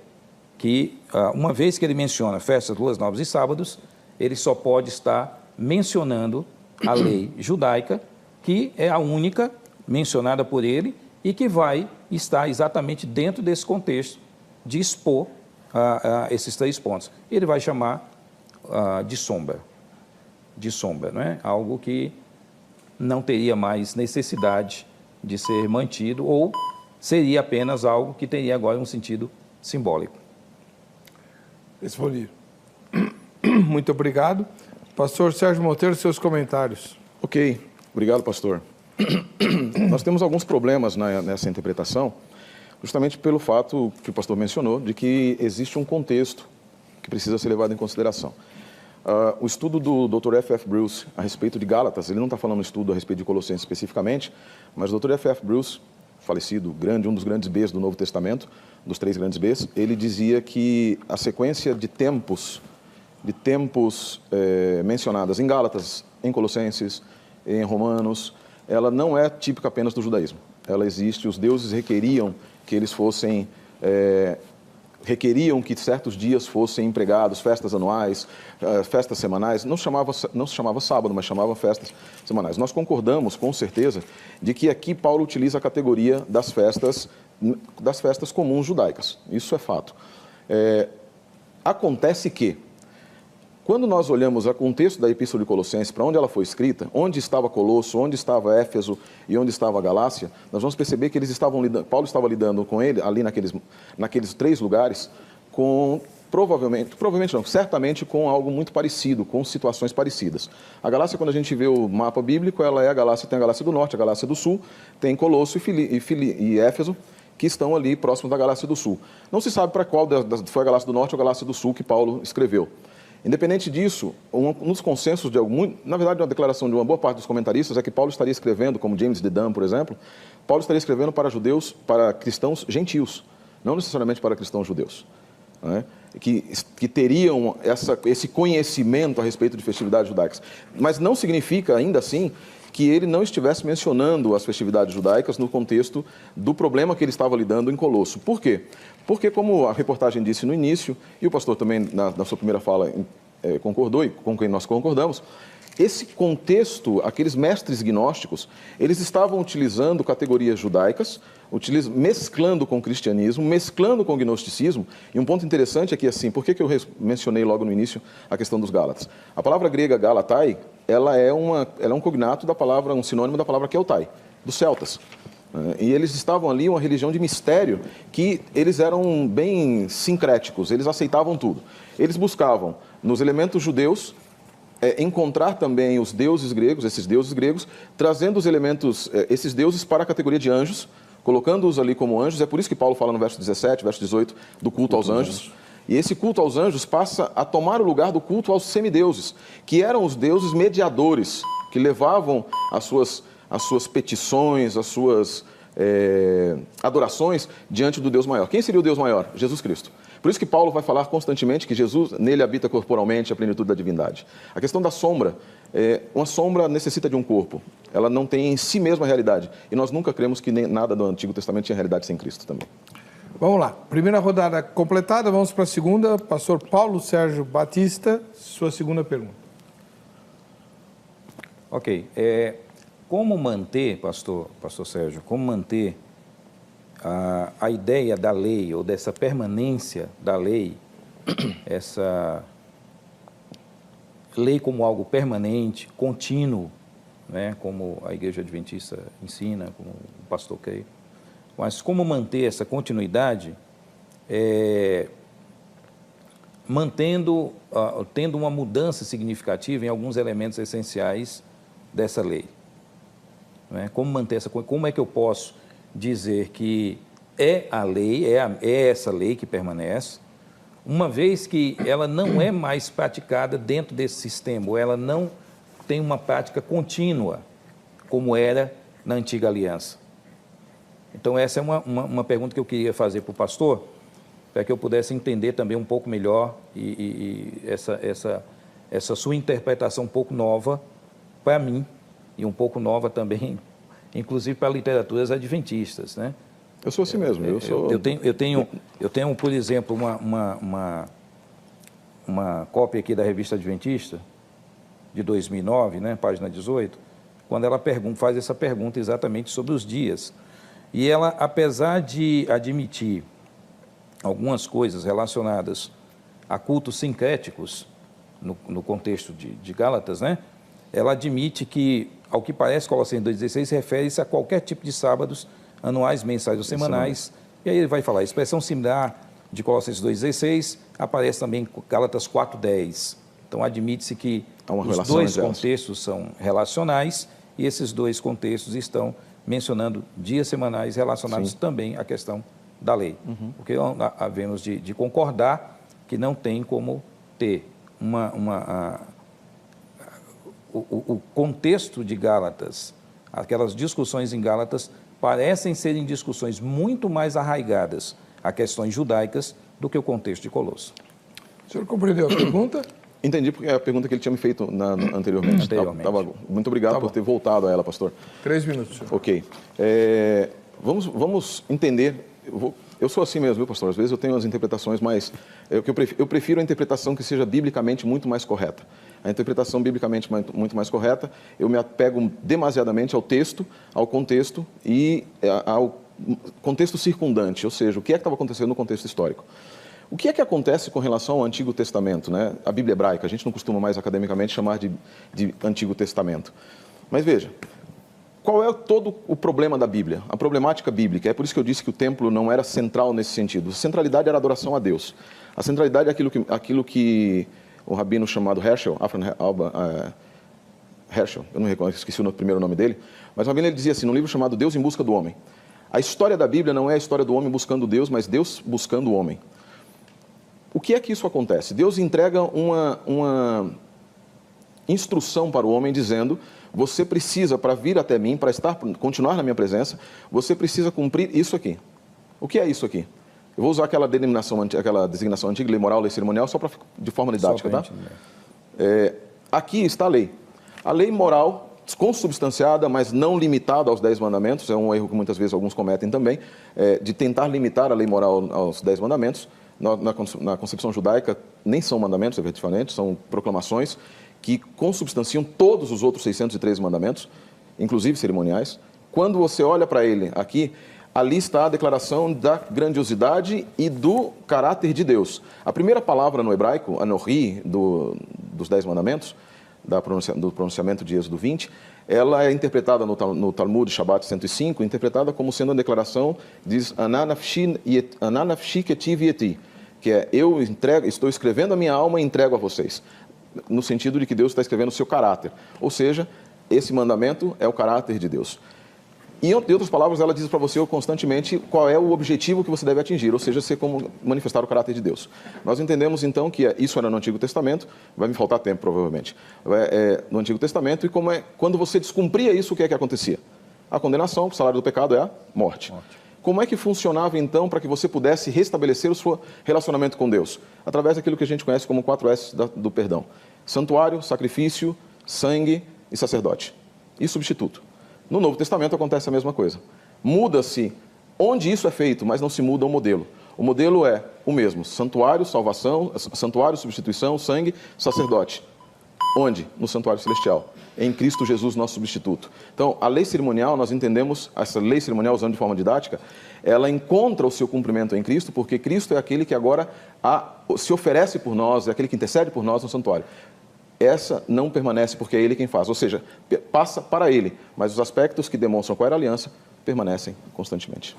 que uma vez que ele menciona festas, luas novas e sábados, ele só pode estar mencionando a lei judaica, que é a única mencionada por ele e que vai estar exatamente dentro desse contexto de expor esses 3 pontos. Ele vai chamar de sombra, não é? Algo que não teria mais necessidade de ser mantido, ou seria apenas algo que teria agora um sentido simbólico. Respondido. Muito obrigado. Pastor Sérgio Monteiro, seus comentários. Ok, obrigado, pastor. Nós temos alguns problemas nessa interpretação, justamente pelo fato que o pastor mencionou, de que existe um contexto que precisa ser levado em consideração. O estudo do Dr. F.F. Bruce a respeito de Gálatas, ele não está falando um estudo a respeito de Colossenses especificamente, mas o Dr. F.F. Bruce, falecido, um dos grandes Bs do Novo Testamento, dos 3 grandes Bs, ele dizia que a sequência de tempos mencionadas em Gálatas, em Colossenses, em Romanos, ela não é típica apenas do judaísmo. Ela existe, os deuses requeriam que eles fossem... requeriam que certos dias fossem empregados, festas anuais, festas semanais, não se chamava sábado, mas chamava festas semanais. Nós concordamos, com certeza, de que aqui Paulo utiliza a categoria das festas comuns judaicas. Isso é fato. Acontece que, quando nós olhamos o contexto da Epístola de Colossenses, para onde ela foi escrita, onde estava Colosso, onde estava Éfeso e onde estava a Galácia, nós vamos perceber que Paulo estava lidando com ele, ali naqueles 3 lugares, com certamente com algo muito parecido, com situações parecidas. A Galácia, quando a gente vê o mapa bíblico, ela é a Galácia, tem a Galácia do Norte, a Galácia do Sul, tem Colosso e Éfeso, que estão ali próximos da Galácia do Sul. Não se sabe para qual foi a Galácia do Norte ou a Galácia do Sul que Paulo escreveu. Independente disso, um dos consensos na verdade, uma declaração de uma boa parte dos comentaristas é que Paulo estaria escrevendo, como James Dedham, por exemplo, Paulo estaria escrevendo para judeus, para cristãos gentios, não necessariamente para cristãos judeus, né? que teriam esse conhecimento a respeito de festividades judaicas. Mas não significa, ainda assim, que ele não estivesse mencionando as festividades judaicas no contexto do problema que ele estava lidando em Colosso. Por quê? Porque, como a reportagem disse no início, e o pastor também, na sua primeira fala, concordou, e com quem nós concordamos, esse contexto, aqueles mestres gnósticos, eles estavam utilizando categorias judaicas, mesclando com o cristianismo, mesclando com o gnosticismo. E um ponto interessante é que, assim, por que eu mencionei logo no início a questão dos Gálatas? A palavra grega Galatai, ela é um cognato da palavra, um sinônimo da palavra Keltai, dos celtas. E eles estavam ali, uma religião de mistério, que eles eram bem sincréticos, eles aceitavam tudo. Eles buscavam, nos elementos judeus, encontrar também os deuses gregos, esses deuses gregos, trazendo os elementos, esses deuses para a categoria de anjos, colocando-os ali como anjos. É por isso que Paulo fala no verso 17, verso 18, do culto aos anjos. E esse culto aos anjos passa a tomar o lugar do culto aos semideuses, que eram os deuses mediadores, que levavam as suas petições, as suas adorações diante do Deus maior. Quem seria o Deus maior? Jesus Cristo. Por isso que Paulo vai falar constantemente que Jesus, nele habita corporalmente a plenitude da divindade. A questão da sombra, uma sombra necessita de um corpo. Ela não tem em si mesma realidade. E nós nunca cremos que nada do Antigo Testamento tinha realidade sem Cristo também. Vamos lá. Primeira rodada completada, vamos para a segunda. Pastor Paulo Sérgio Batista, sua segunda pergunta. Ok. Como manter, pastor Sérgio, como manter a ideia da lei, ou dessa permanência da lei, essa lei como algo permanente, contínuo, né, como a Igreja Adventista ensina, como o pastor creio, mas como manter essa continuidade, tendo uma mudança significativa em alguns elementos essenciais dessa lei. Né? Como manter como é que eu posso dizer que é a lei, é essa lei que permanece, uma vez que ela não é mais praticada dentro desse sistema, ou ela não tem uma prática contínua, como era na antiga aliança. Então, essa é uma pergunta que eu queria fazer para o pastor, para que eu pudesse entender também um pouco melhor essa sua interpretação um pouco nova para mim, e um pouco nova também, inclusive para literaturas adventistas, né? Eu sou assim mesmo. Eu tenho, por exemplo, uma cópia aqui da Revista Adventista, de 2009, né, página 18, quando ela faz essa pergunta exatamente sobre os dias. E ela, apesar de admitir algumas coisas relacionadas a cultos sincréticos, no contexto de Gálatas, né, ela admite que, ao que parece, Colossenses 2,16 refere-se a qualquer tipo de sábados anuais, mensais ou semanais. E aí ele vai falar, a expressão similar de Colossenses 2,16 aparece também em Gálatas 4,10. Então, admite-se que os relação dois entre elas. contextos são relacionais e esses dois contextos estão mencionando dias semanais relacionados também à questão da lei. Porque havemos de concordar que não tem como ter o contexto de Gálatas, aquelas discussões em Gálatas, parecem serem discussões muito mais arraigadas a questões judaicas do que o contexto de Colosso. O senhor compreendeu a pergunta? Entendi, porque é a pergunta que ele tinha me feito anteriormente. Muito obrigado por ter voltado a ela, pastor. 3 minutos, senhor. Ok. Vamos entender. Eu sou assim mesmo, viu, pastor? Às vezes eu tenho as interpretações mais... Eu prefiro a interpretação que seja biblicamente muito mais correta. A interpretação biblicamente muito mais correta, eu me apego demasiadamente ao texto, ao contexto e ao contexto circundante, ou seja, o que é que estava acontecendo no contexto histórico. O que é que acontece com relação ao Antigo Testamento, né? A Bíblia hebraica, a gente não costuma mais academicamente chamar de Antigo Testamento. Mas veja, qual é todo o problema da Bíblia? A problemática bíblica, é por isso que eu disse que o templo não era central nesse sentido. A centralidade era a adoração a Deus. A centralidade é aquilo que o rabino chamado Herschel, Herschel, eu não reconheço, esqueci o primeiro nome dele, mas o rabino ele dizia assim, num livro chamado Deus em Busca do Homem. A história da Bíblia não é a história do homem buscando Deus, mas Deus buscando o homem. O que é que isso acontece? Deus entrega uma instrução para o homem dizendo, você precisa, para vir até mim, para continuar na minha presença, você precisa cumprir isso aqui. O que é isso aqui? Eu vou usar aquela designação antiga, lei moral, lei cerimonial, só de forma didática, tá? Aqui está a lei. A lei moral, consubstanciada, mas não limitada aos 10 mandamentos, é um erro que muitas vezes alguns cometem também, de tentar limitar a lei moral aos 10 mandamentos. Na concepção judaica, nem são mandamentos, efetivamente, são proclamações que consubstanciam todos os outros 613 mandamentos, inclusive cerimoniais. Quando você olha para ele aqui, ali está a declaração da grandiosidade e do caráter de Deus. A primeira palavra no hebraico, anohi, dos 10 mandamentos, do pronunciamento de Êxodo 20, ela é interpretada no Talmud, Shabbat 105, interpretada como sendo a declaração, diz, Ananafshi ketiv yeti, que é, estou escrevendo a minha alma e entrego a vocês, no sentido de que Deus está escrevendo o seu caráter. Ou seja, esse mandamento é o caráter de Deus. E, em outras palavras, ela diz para você constantemente qual é o objetivo que você deve atingir, ou seja, ser como manifestar o caráter de Deus. Nós entendemos, então, que isso era no Antigo Testamento, vai me faltar tempo, provavelmente, no Antigo Testamento, e quando você descumpria isso, o que é que acontecia? A condenação, o salário do pecado é a morte. Como é que funcionava, então, para que você pudesse restabelecer o seu relacionamento com Deus? Através daquilo que a gente conhece como 4 S do perdão. Santuário, sacrifício, sangue e sacerdote. E substituto. No Novo Testamento acontece a mesma coisa. Muda-se onde isso é feito, mas não se muda o modelo. O modelo é o mesmo. Santuário, salvação, santuário, substituição, sangue, sacerdote. Onde? No santuário celestial. Em Cristo Jesus, nosso substituto. Então, a lei cerimonial, nós entendemos, essa lei cerimonial, usando de forma didática, ela encontra o seu cumprimento em Cristo, porque Cristo é aquele que agora se oferece por nós, é aquele que intercede por nós no santuário. Essa não permanece porque é Ele quem faz, ou seja, passa para Ele, mas os aspectos que demonstram qual era a aliança permanecem constantemente.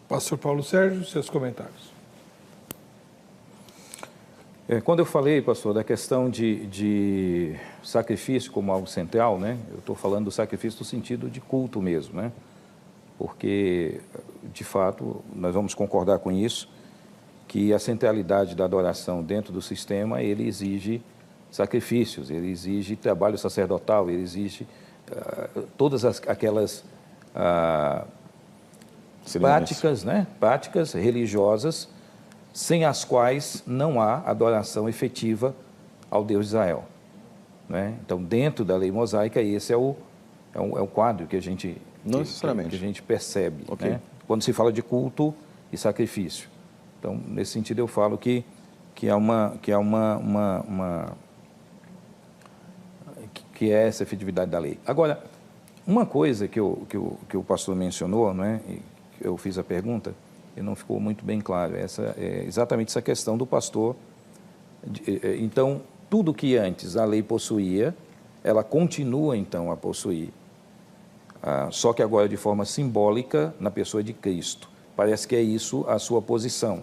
Pastor Paulo Sérgio, seus comentários. Quando eu falei, pastor, da questão de sacrifício como algo central, né? Eu estou falando do sacrifício no sentido de culto mesmo, né? Porque, de fato, nós vamos concordar com isso, que a centralidade da adoração dentro do sistema, ele exige sacrifícios, ele exige trabalho sacerdotal, ele exige todas aquelas práticas, né? Práticas religiosas, sem as quais não há adoração efetiva ao Deus de Israel. Né? Então, dentro da lei mosaica, esse é o quadro que a gente, não necessariamente. Que a gente percebe, okay. Né? Quando se fala de culto e sacrifício. Então, nesse sentido, eu falo que é essa efetividade da lei. Agora, uma coisa que o pastor mencionou, né? Eu fiz a pergunta, e não ficou muito bem claro, é exatamente essa questão do pastor. Então, tudo que antes a lei possuía, ela continua, então, a possuir. Só que agora de forma simbólica na pessoa de Cristo. Parece que é isso a sua posição.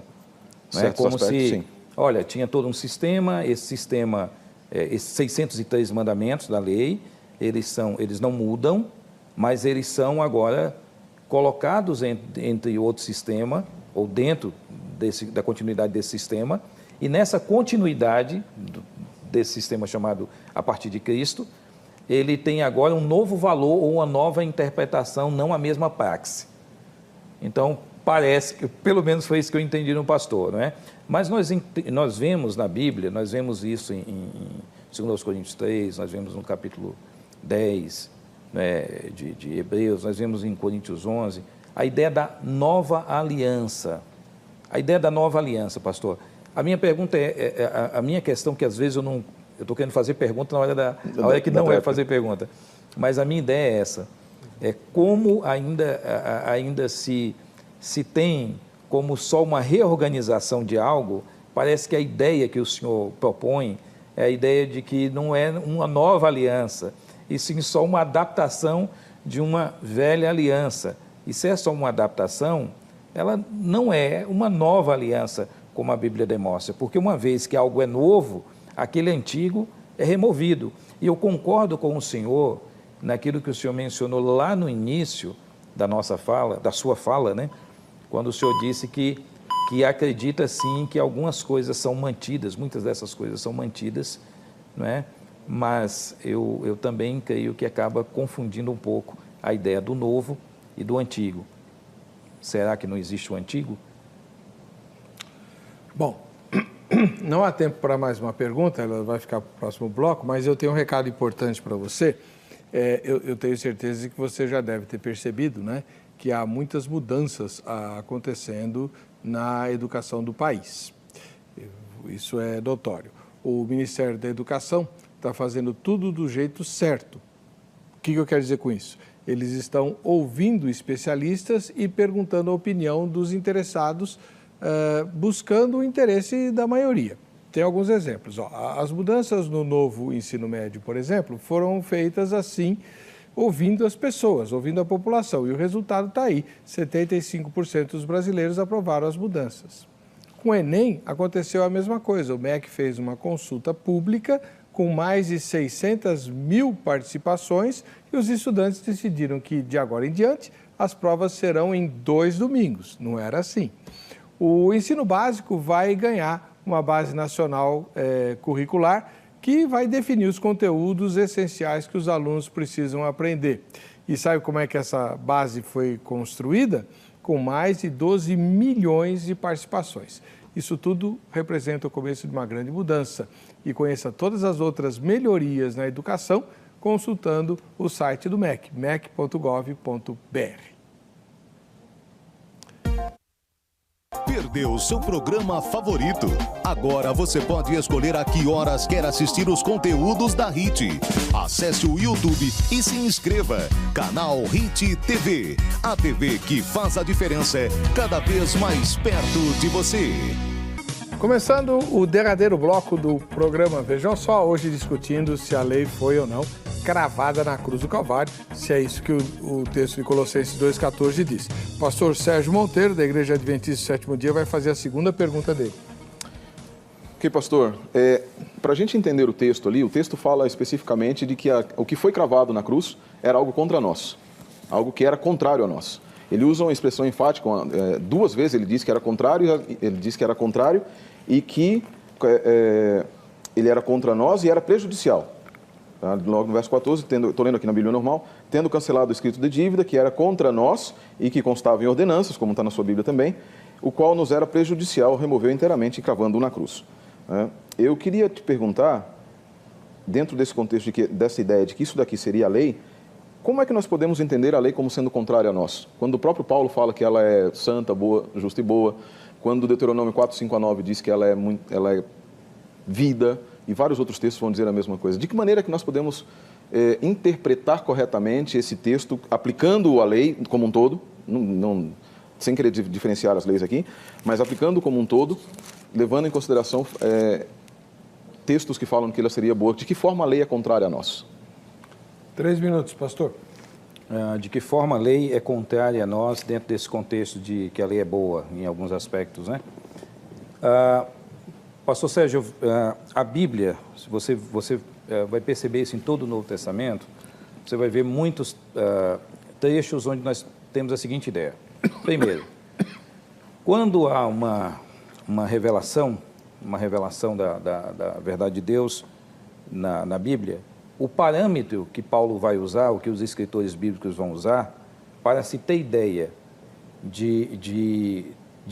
Não é como se, olha, tinha todo um sistema, esse sistema esses 603 mandamentos da lei, eles não mudam, mas eles são agora colocados entre outro sistema, ou dentro da continuidade desse sistema, e nessa continuidade desse sistema chamado a partir de Cristo, ele tem agora um novo valor ou uma nova interpretação, não a mesma praxe. Então, parece que, pelo menos foi isso que eu entendi no pastor, não é? Mas nós vemos na Bíblia, nós vemos isso em 2 Coríntios 3, nós vemos no capítulo 10, né, de Hebreus, nós vemos em Coríntios 11, a ideia da nova aliança. A ideia da nova aliança, pastor. A minha pergunta a minha questão, que às vezes eu estou querendo fazer pergunta na hora que não é fazer pergunta, mas a minha ideia é essa, é como ainda se tem como só uma reorganização de algo. Parece que a ideia que o senhor propõe é a ideia de que não é uma nova aliança, e sim só uma adaptação de uma velha aliança. E se é só uma adaptação, ela não é uma nova aliança, como a Bíblia demonstra, porque uma vez que algo é novo, aquele antigo é removido. E eu concordo com o senhor naquilo que o senhor mencionou lá no início da nossa fala, da sua fala, né? Quando o senhor disse que acredita sim que algumas coisas são mantidas, muitas dessas coisas são mantidas, não é? Mas eu também creio que acaba confundindo um pouco a ideia do novo e do antigo. Será que não existe o antigo? Bom, não há tempo para mais uma pergunta, ela vai ficar para o próximo bloco, mas eu tenho um recado importante para você. Eu tenho certeza que você já deve ter percebido, né, que há muitas mudanças acontecendo na educação do país. Isso é notório. O Ministério da Educação está fazendo tudo do jeito certo. O que eu quero dizer com isso? Eles estão ouvindo especialistas e perguntando a opinião dos interessados, buscando o interesse da maioria. Tem alguns exemplos. As mudanças no novo ensino médio, por exemplo, foram feitas assim, ouvindo as pessoas, ouvindo a população. E o resultado está aí. 75% dos brasileiros aprovaram as mudanças. Com o Enem, aconteceu a mesma coisa. O MEC fez uma consulta pública com mais de 600 mil participações e os estudantes decidiram que, de agora em diante, as provas serão em 2 domingos. Não era assim. O ensino básico vai ganhar uma base nacional curricular que vai definir os conteúdos essenciais que os alunos precisam aprender. E sabe como é que essa base foi construída? Com mais de 12 milhões de participações. Isso tudo representa o começo de uma grande mudança. E conheça todas as outras melhorias na educação consultando o site do MEC, mec.gov.br. Perdeu seu programa favorito? Agora você pode escolher a que horas quer assistir os conteúdos da HIT. Acesse o YouTube e se inscreva. Canal HIT TV. A TV que faz a diferença cada vez mais perto de você. Começando o derradeiro bloco do programa Vejam Só, hoje discutindo se a lei foi ou não cravada na cruz do Calvário, se é isso que o texto de Colossenses 2,14 diz. Pastor Sérgio Monteiro, da Igreja Adventista do Sétimo Dia, vai fazer a segunda pergunta dele. Ok, pastor. Para a gente entender o texto ali, o texto fala especificamente de que o que foi cravado na cruz era algo contra nós, algo que era contrário a nós. Ele usa uma expressão enfática, 2 vezes ele diz que era contrário, e que ele era contra nós e era prejudicial. Tá? Logo no verso 14, estou lendo aqui na Bíblia normal, tendo cancelado o escrito de dívida, que era contra nós e que constava em ordenanças, como está na sua Bíblia também, o qual nos era prejudicial, removeu inteiramente, cravando-o na cruz. Eu queria te perguntar, dentro desse contexto, dessa ideia de que isso daqui seria a lei, como é que nós podemos entender a lei como sendo contrária a nós? Quando o próprio Paulo fala que ela é santa, boa, justa e boa, quando o Deuteronômio 4, 5 a 9 diz que ela é vida, e vários outros textos vão dizer a mesma coisa. De que maneira que nós podemos interpretar corretamente esse texto, aplicando a lei como um todo, sem querer diferenciar as leis aqui, mas aplicando como um todo, levando em consideração textos que falam que ela seria boa, de que forma a lei é contrária a nós? 3 minutos, pastor. De que forma a lei é contrária a nós dentro desse contexto de que a lei é boa em alguns aspectos, né? Pastor Sérgio, a Bíblia, se você vai perceber isso em todo o Novo Testamento, você vai ver muitos trechos onde nós temos a seguinte ideia. Primeiro, quando há uma revelação da verdade de Deus na Bíblia, o parâmetro que Paulo vai usar, o que os escritores bíblicos vão usar, para se ter ideia de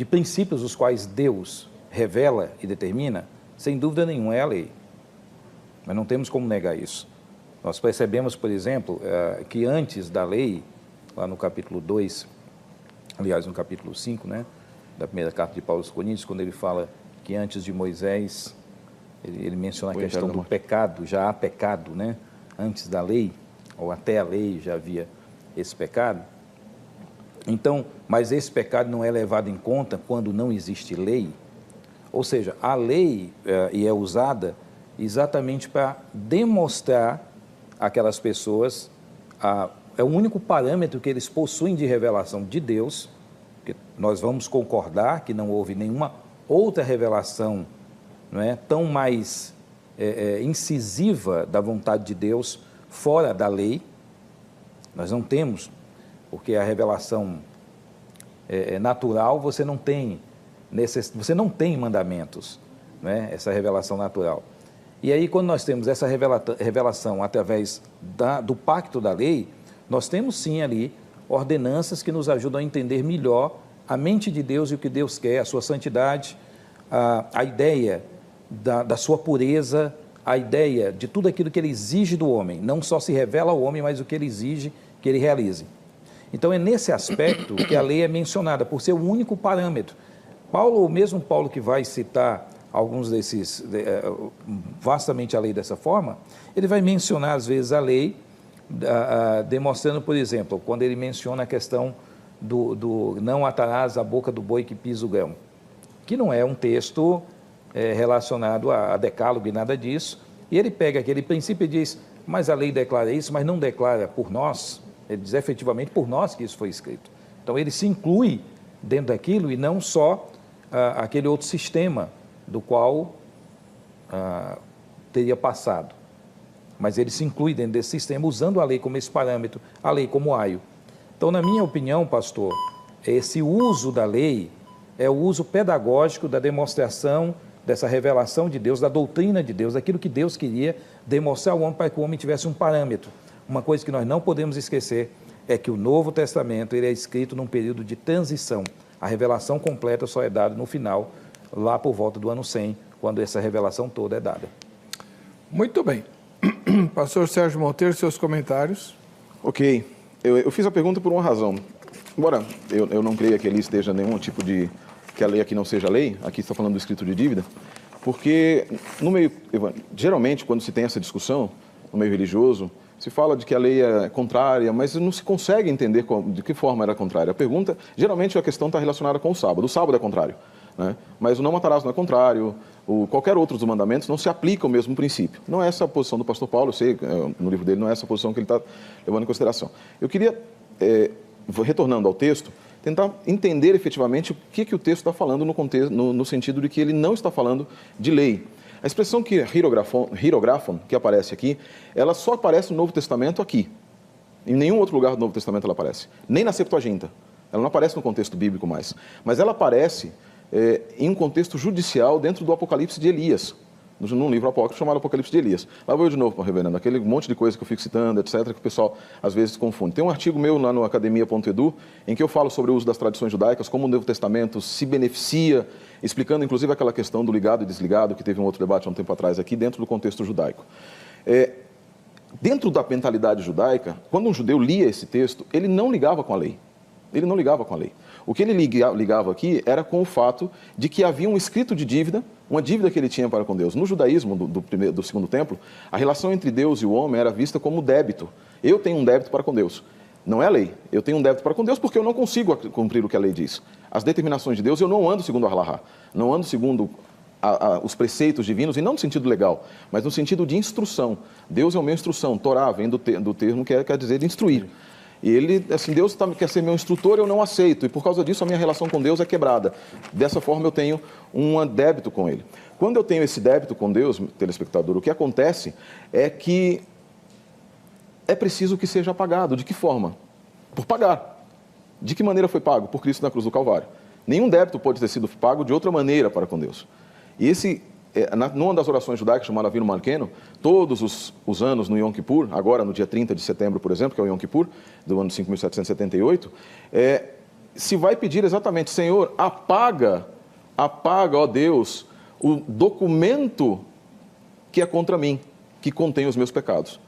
princípios os quais Deus revela e determina, sem dúvida nenhuma é a lei. Mas não temos como negar isso. Nós percebemos, por exemplo, que antes da lei, lá no capítulo 2, aliás, no capítulo 5, né, da primeira carta de Paulo aos Coríntios, quando ele fala que antes de Moisés, ele menciona a questão do pecado, já há pecado, né? Antes da lei, ou até a lei já havia esse pecado. Então, mas esse pecado não é levado em conta quando não existe lei. Ou seja, a lei e é usada exatamente para demonstrar àquelas pessoas, é o único parâmetro que eles possuem de revelação de Deus, que nós vamos concordar que não houve nenhuma outra revelação, não é, tão mais incisiva da vontade de Deus fora da lei. Nós não temos, porque a revelação natural, você não tem mandamentos, né? Essa revelação natural. E aí, quando nós temos essa revelação através do pacto da lei, nós temos sim ali ordenanças que nos ajudam a entender melhor a mente de Deus e o que Deus quer, a sua santidade, a ideia da sua pureza, a ideia de tudo aquilo que Ele exige do homem. Não só se revela ao homem, mas o que Ele exige que ele realize. Então, é nesse aspecto que a lei é mencionada, por ser o único parâmetro. Paulo, o mesmo Paulo que vai citar alguns desses, vastamente a lei dessa forma, ele vai mencionar, às vezes, a lei, demonstrando, por exemplo, quando ele menciona a questão do não atarás a boca do boi que pisa o grão, que não é um texto relacionado a decálogo e nada disso, e ele pega aquele princípio e diz, mas a lei declara isso, mas não declara por nós, ele diz efetivamente por nós que isso foi escrito. Então ele se inclui dentro daquilo e não só aquele outro sistema do qual teria passado, mas ele se inclui dentro desse sistema usando a lei como esse parâmetro, a lei como aio. Então, na minha opinião, pastor, esse uso da lei é o uso pedagógico da demonstração dessa revelação de Deus, da doutrina de Deus, daquilo que Deus queria demonstrar ao homem para que o homem tivesse um parâmetro. Uma coisa que nós não podemos esquecer é que o Novo Testamento ele é escrito num período de transição. A revelação completa só é dada no final, lá por volta do ano 100, quando essa revelação toda é dada. Muito bem. Pastor Sérgio Monteiro, seus comentários. Ok. Eu fiz a pergunta por uma razão. Embora eu não creia que ali esteja nenhum tipo de... que a lei aqui não seja lei, aqui está falando do escrito de dívida, porque no meio... geralmente, quando se tem essa discussão, no meio religioso, se fala de que a lei é contrária, mas não se consegue entender de que forma era contrária. A pergunta, geralmente a questão está relacionada com o sábado. O sábado é contrário, né? Mas o não matarás não é contrário, qualquer outro dos mandamentos não se aplica o mesmo princípio. Não é essa a posição do pastor Paulo, eu sei, no livro dele não é essa a posição que ele está levando em consideração. Eu queria, retornando ao texto, tentar entender efetivamente o que o texto está falando no contexto, no sentido de que ele não está falando de lei. A expressão que hierografon, que aparece aqui, ela só aparece no Novo Testamento aqui. Em nenhum outro lugar do Novo Testamento ela aparece. Nem na Septuaginta. Ela não aparece no contexto bíblico mais. Mas ela aparece em um contexto judicial dentro do Apocalipse de Elias. Num livro apócrifo chamado Apocalipse de Elias. Lá vou eu de novo, reverendo, aquele monte de coisa que eu fico citando, etc., que o pessoal às vezes confunde. Tem um artigo meu lá no academia.edu, em que eu falo sobre o uso das tradições judaicas, como o Novo Testamento se beneficia, explicando inclusive aquela questão do ligado e desligado, que teve um outro debate há um tempo atrás aqui, dentro do contexto judaico. Dentro da mentalidade judaica, quando um judeu lia esse texto, ele não ligava com a lei. Ele não ligava com a lei. O que ele ligava aqui era com o fato de que havia um escrito de dívida, uma dívida que ele tinha para com Deus. No judaísmo do segundo templo, a relação entre Deus e o homem era vista como débito. Eu tenho um débito para com Deus. Não é a lei. Eu tenho um débito para com Deus porque eu não consigo cumprir o que a lei diz. As determinações de Deus, eu não ando segundo a halahá. Não ando segundo os preceitos divinos, e não no sentido legal, mas no sentido de instrução. Deus é uma instrução. Torá vem do termo que quer dizer de instruir. E ele, assim, Deus quer ser meu instrutor, eu não aceito. E por causa disso, a minha relação com Deus é quebrada. Dessa forma, eu tenho um débito com ele. Quando eu tenho esse débito com Deus, telespectador, o que acontece é que é preciso que seja pagado. De que forma? Por pagar. De que maneira foi pago? Por Cristo na cruz do Calvário. Nenhum débito pode ter sido pago de outra maneira para com Deus. E numa das orações judaicas, chamada Avinu Malkeinu, todos os anos no Yom Kippur, agora no dia 30 de setembro, por exemplo, que é o Yom Kippur, do ano de 5.778, se vai pedir exatamente, Senhor, apaga, ó Deus, o documento que é contra mim, que contém os meus pecados.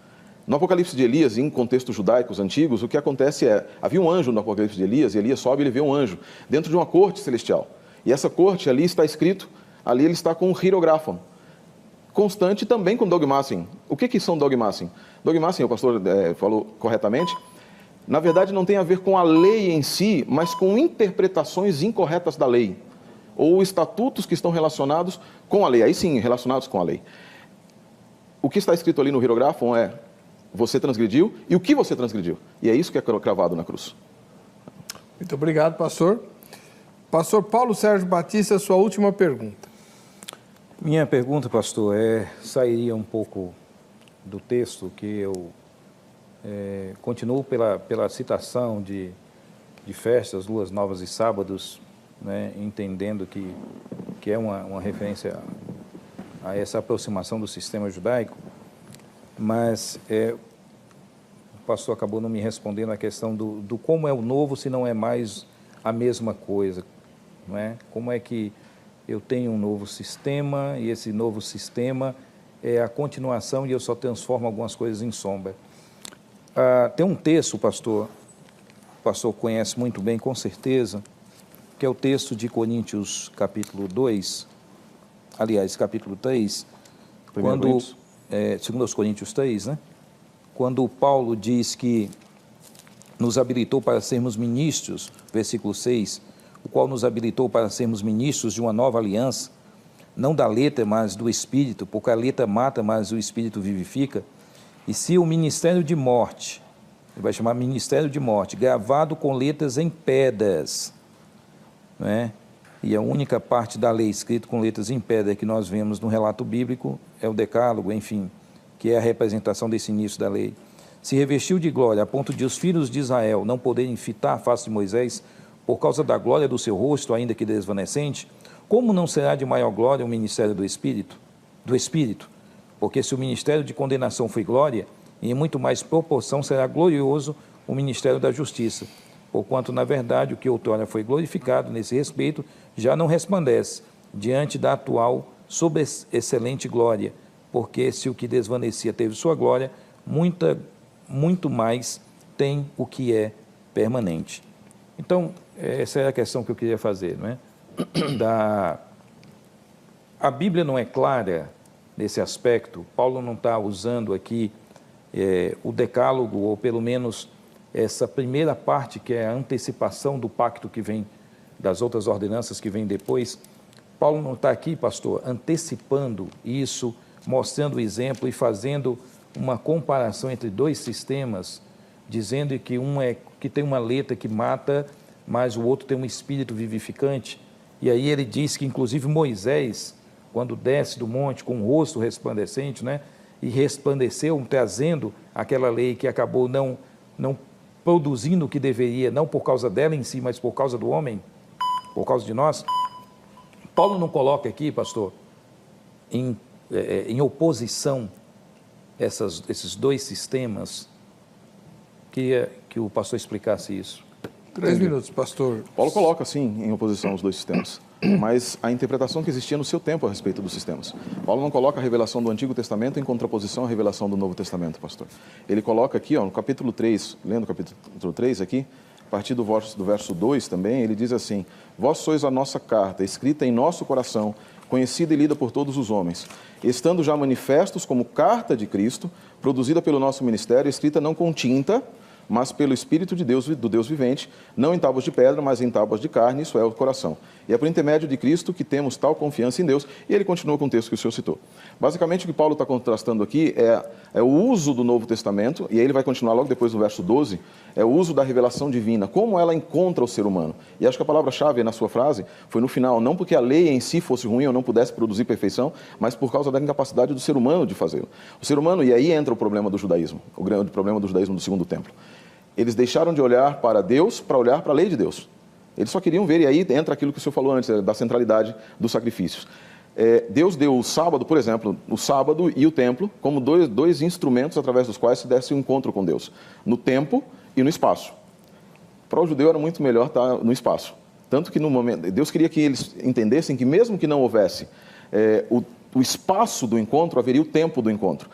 No Apocalipse de Elias, em contextos judaicos antigos, o que acontece havia um anjo no Apocalipse de Elias, e Elias sobe e ele vê um anjo dentro de uma corte celestial. E essa corte, ali está escrito, ali ele está com um hierografon, constante também com dogmassing. O que são dogmassing? Dogmassing, o pastor falou corretamente, na verdade não tem a ver com a lei em si, mas com interpretações incorretas da lei, ou estatutos que estão relacionados com a lei, aí sim, relacionados com a lei. O que está escrito ali no hierografon é, você transgrediu e o que você transgrediu. E é isso que é cravado na cruz. Muito obrigado, pastor. Pastor Paulo Sérgio Batista, sua última pergunta. Minha pergunta, pastor, sairia um pouco do texto que eu continuo pela citação de festas, luas novas e sábados, né, entendendo que é uma referência a essa aproximação do sistema judaico, mas o pastor acabou não me respondendo a questão do como é o novo se não é mais a mesma coisa, não é? Como é que eu tenho um novo sistema e esse novo sistema é a continuação e eu só transformo algumas coisas em sombra. Tem um texto, o pastor conhece muito bem, com certeza, que é o texto de Coríntios, capítulo 2, aliás, capítulo 3, segundo aos Coríntios 3, né? Quando Paulo diz que nos habilitou para sermos ministros, versículo 6, o qual nos habilitou para sermos ministros de uma nova aliança, não da letra, mas do Espírito, porque a letra mata, mas o Espírito vivifica. E se o ministério de morte, ele vai chamar ministério de morte, gravado com letras em pedras, não é? E a única parte da lei escrita com letras em pedra que nós vemos no relato bíblico é o decálogo, enfim, que é a representação desse início da lei. Se revestiu de glória a ponto de os filhos de Israel não poderem fitar a face de Moisés por causa da glória do seu rosto, ainda que desvanecente, como não será de maior glória o ministério do Espírito? Porque se o ministério de condenação foi glória, em muito mais proporção será glorioso o ministério da justiça, porquanto, na verdade, o que outrora foi glorificado nesse respeito já não resplandece diante da atual sobreexcelente glória, porque se o que desvanecia teve sua glória, muito mais tem o que é permanente. Então, essa é a questão que eu queria fazer, não é? A Bíblia não é clara nesse aspecto. Paulo não está usando aqui o decálogo, ou pelo menos essa primeira parte, que é a antecipação do pacto que vem, das outras ordenanças que vem depois. Paulo não está aqui, pastor, antecipando isso, mostrando o exemplo e fazendo uma comparação entre dois sistemas, dizendo que que tem uma letra que mata, mas o outro tem um espírito vivificante. E aí ele diz que, inclusive, Moisés, quando desce do monte com o rosto resplandecente, né, e resplandeceu, trazendo aquela lei que acabou não produzindo o que deveria, não por causa dela em si, mas por causa do homem, por causa de nós. Paulo não coloca aqui, pastor, em oposição esses dois sistemas. Queria que o pastor explicasse isso. 3 minutos, pastor. Paulo coloca, sim, em oposição os dois sistemas, mas a interpretação que existia no seu tempo a respeito dos sistemas. Paulo não coloca a revelação do Antigo Testamento em contraposição à revelação do Novo Testamento, pastor. Ele coloca aqui, no capítulo 3, lendo o capítulo 3 aqui, a partir do verso 2 também, ele diz assim: vós sois a nossa carta, escrita em nosso coração, conhecida e lida por todos os homens, estando já manifestos como carta de Cristo, produzida pelo nosso ministério, escrita não com tinta, mas pelo Espírito de Deus, do Deus vivente, não em tábuas de pedra, mas em tábuas de carne, isso é o coração. E é por intermédio de Cristo que temos tal confiança em Deus. E ele continua com o texto que o senhor citou. Basicamente, o que Paulo está contrastando aqui é o uso do Novo Testamento, e aí ele vai continuar logo depois no verso 12, é o uso da revelação divina, como ela encontra o ser humano. E acho que a palavra-chave na sua frase foi no final, não porque a lei em si fosse ruim ou não pudesse produzir perfeição, mas por causa da incapacidade do ser humano de fazê-lo. O ser humano, e aí entra o problema do judaísmo, o grande problema do judaísmo do Segundo Templo. Eles deixaram de olhar para Deus para olhar para a lei de Deus. Eles só queriam ver, e aí entra aquilo que o senhor falou antes, da centralidade dos sacrifícios. Deus deu o sábado, por exemplo, o sábado e o templo, como dois instrumentos através dos quais se desse um encontro com Deus, no tempo e no espaço. Para o judeu era muito melhor estar no espaço. Tanto que no momento, Deus queria que eles entendessem que mesmo que não houvesse o espaço do encontro, haveria o tempo do encontro.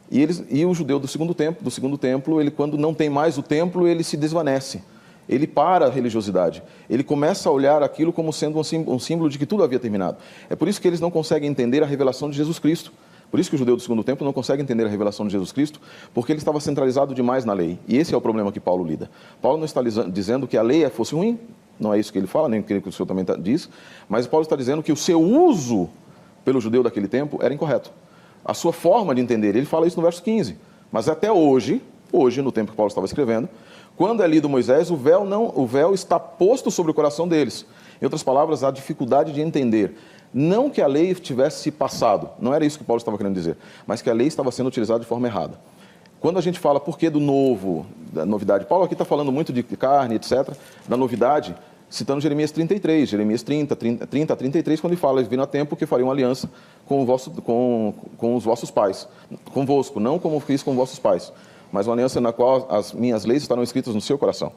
E o judeu do segundo templo, ele quando não tem mais o templo, ele se desvanece. Ele para a religiosidade. Ele começa a olhar aquilo como sendo um símbolo de que tudo havia terminado. É por isso que eles não conseguem entender a revelação de Jesus Cristo. Por isso que o judeu do segundo templo não consegue entender a revelação de Jesus Cristo, porque ele estava centralizado demais na lei. E esse é o problema que Paulo lida. Paulo não está dizendo que a lei fosse ruim, não é isso que ele fala, nem o que o senhor também diz, mas Paulo está dizendo que o seu uso pelo judeu daquele tempo era incorreto. A sua forma de entender, ele fala isso no verso 15. Mas até hoje, no tempo que Paulo estava escrevendo, quando é lido Moisés, o véu está posto sobre o coração deles. Em outras palavras, há dificuldade de entender. Não que a lei tivesse se passado, não era isso que Paulo estava querendo dizer, mas que a lei estava sendo utilizada de forma errada. Quando a gente fala por que do novo, da novidade, Paulo aqui está falando muito de carne, etc., da novidade, citando Jeremias 33, Jeremias 30 a 33, quando ele fala, vindo a tempo que fariam aliança com os vossos pais, convosco, não como fiz com vossos pais, mas uma aliança na qual as minhas leis estarão escritas no seu coração.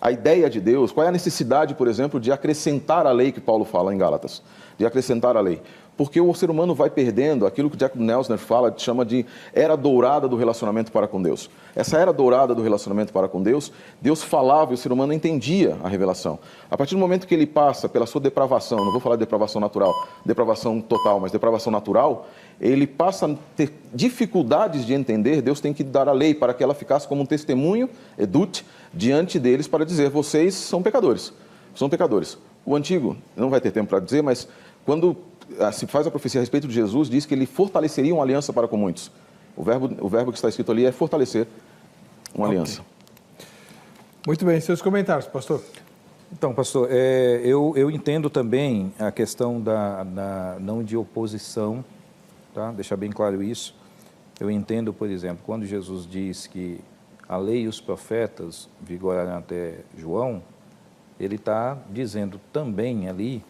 A ideia de Deus, qual é a necessidade, por exemplo, de acrescentar a lei que Paulo fala em Gálatas? De acrescentar a lei. Porque o ser humano vai perdendo aquilo que Jacob Nelson fala, chama de era dourada do relacionamento para com Deus. Essa era dourada do relacionamento para com Deus, Deus falava e o ser humano entendia a revelação. A partir do momento que ele passa pela sua depravação, não vou falar de depravação natural, depravação total, mas depravação natural, ele passa a ter dificuldades de entender, Deus tem que dar a lei para que ela ficasse como um testemunho, edut, diante deles para dizer, vocês são pecadores, são pecadores. O antigo, não vai ter tempo para dizer, mas quando se faz a profecia a respeito de Jesus, diz que ele fortaleceria uma aliança para com muitos. O verbo que está escrito ali é fortalecer uma aliança. Muito bem, seus comentários, pastor. Então, pastor, eu entendo também a questão não de oposição, tá? Deixar bem claro isso. Eu entendo, por exemplo, quando Jesus diz que a lei e os profetas vigoraram até João, ele está dizendo também ali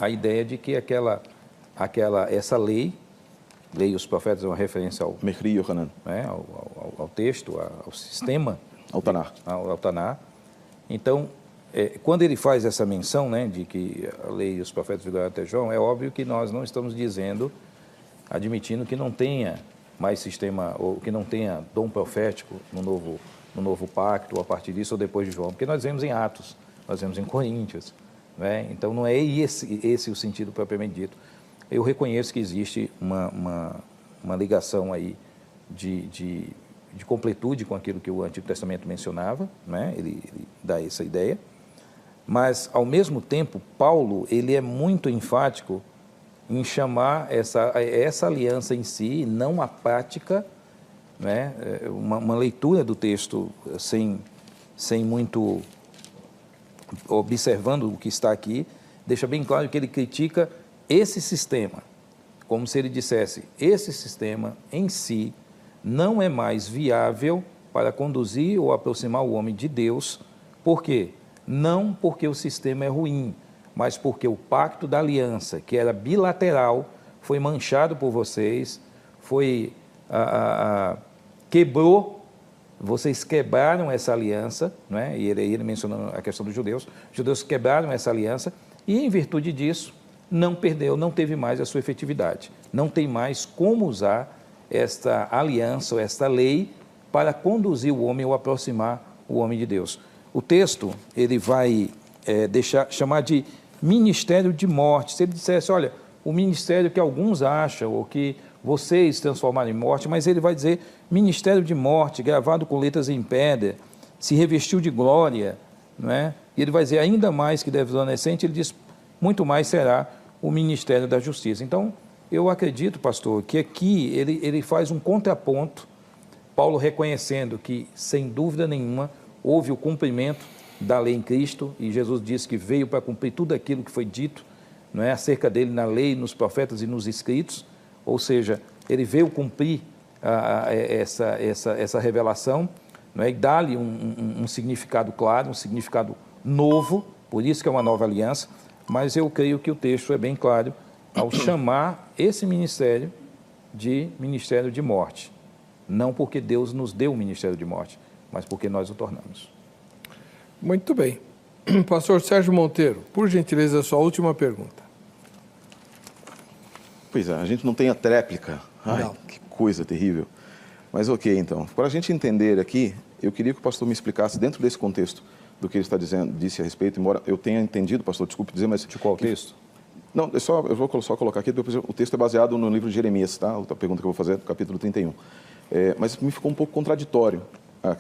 a ideia de que essa lei e os profetas é uma referência ao Mechri Yohanan, ao texto, ao sistema, ao Tanar. Ao Tanar. Então, quando ele faz essa menção, né, de que a lei e os profetas vigoraram até João, é óbvio que nós não estamos admitindo que não tenha mais sistema, ou que não tenha dom profético no novo pacto, ou a partir disso, ou depois de João, porque nós vemos em Atos, nós vemos em Coríntios, né? Então não é esse o sentido propriamente dito. Eu reconheço que existe uma ligação aí de completude com aquilo que o Antigo Testamento mencionava, né? Ele dá essa ideia, mas ao mesmo tempo Paulo ele é muito enfático em chamar essa aliança em si, não a prática, né? Uma leitura do texto sem muito observando o que está aqui, deixa bem claro que ele critica esse sistema, como se ele dissesse, esse sistema em si não é mais viável para conduzir ou aproximar o homem de Deus. Por quê? Não porque o sistema é ruim, mas porque o pacto da aliança, que era bilateral, foi manchado por vocês, quebrou. Vocês quebraram essa aliança, né? E ele mencionando a questão dos judeus. Os judeus quebraram essa aliança e, em virtude disso, não teve mais a sua efetividade. Não tem mais como usar esta aliança ou esta lei para conduzir o homem ou aproximar o homem de Deus. O texto, ele vai chamar de ministério de morte. Se ele dissesse, olha, o ministério que alguns acham, ou que vocês transformaram em morte, mas ele vai dizer ministério de morte, gravado com letras em pedra, se revestiu de glória, não é? E ele vai dizer ainda mais que resplandecente, ele diz muito mais será o ministério da justiça. Então, eu acredito, pastor, que aqui ele faz um contraponto, Paulo reconhecendo que, sem dúvida nenhuma, houve o cumprimento da lei em Cristo, e Jesus disse que veio para cumprir tudo aquilo que foi dito, não é, acerca dele na lei, nos profetas e nos escritos, ou seja, ele veio cumprir essa revelação, não é, e dar-lhe um significado claro, um significado novo, por isso que é uma nova aliança, mas eu creio que o texto é bem claro ao chamar esse ministério de ministério de morte, não porque Deus nos deu o ministério de morte, mas porque nós o tornamos. Muito bem. Pastor Sérgio Monteiro, por gentileza, a sua última pergunta. Pois é, a gente não tem a tréplica. Ai, não. Que coisa terrível. Mas ok, então. Para a gente entender aqui, eu queria que o pastor me explicasse, dentro desse contexto do que ele está disse a respeito, embora eu tenha entendido, pastor, desculpe dizer, mas... De qual texto? Não, eu vou só colocar aqui, depois o texto é baseado no livro de Jeremias, tá? A pergunta que eu vou fazer é do capítulo 31. Mas me ficou um pouco contraditório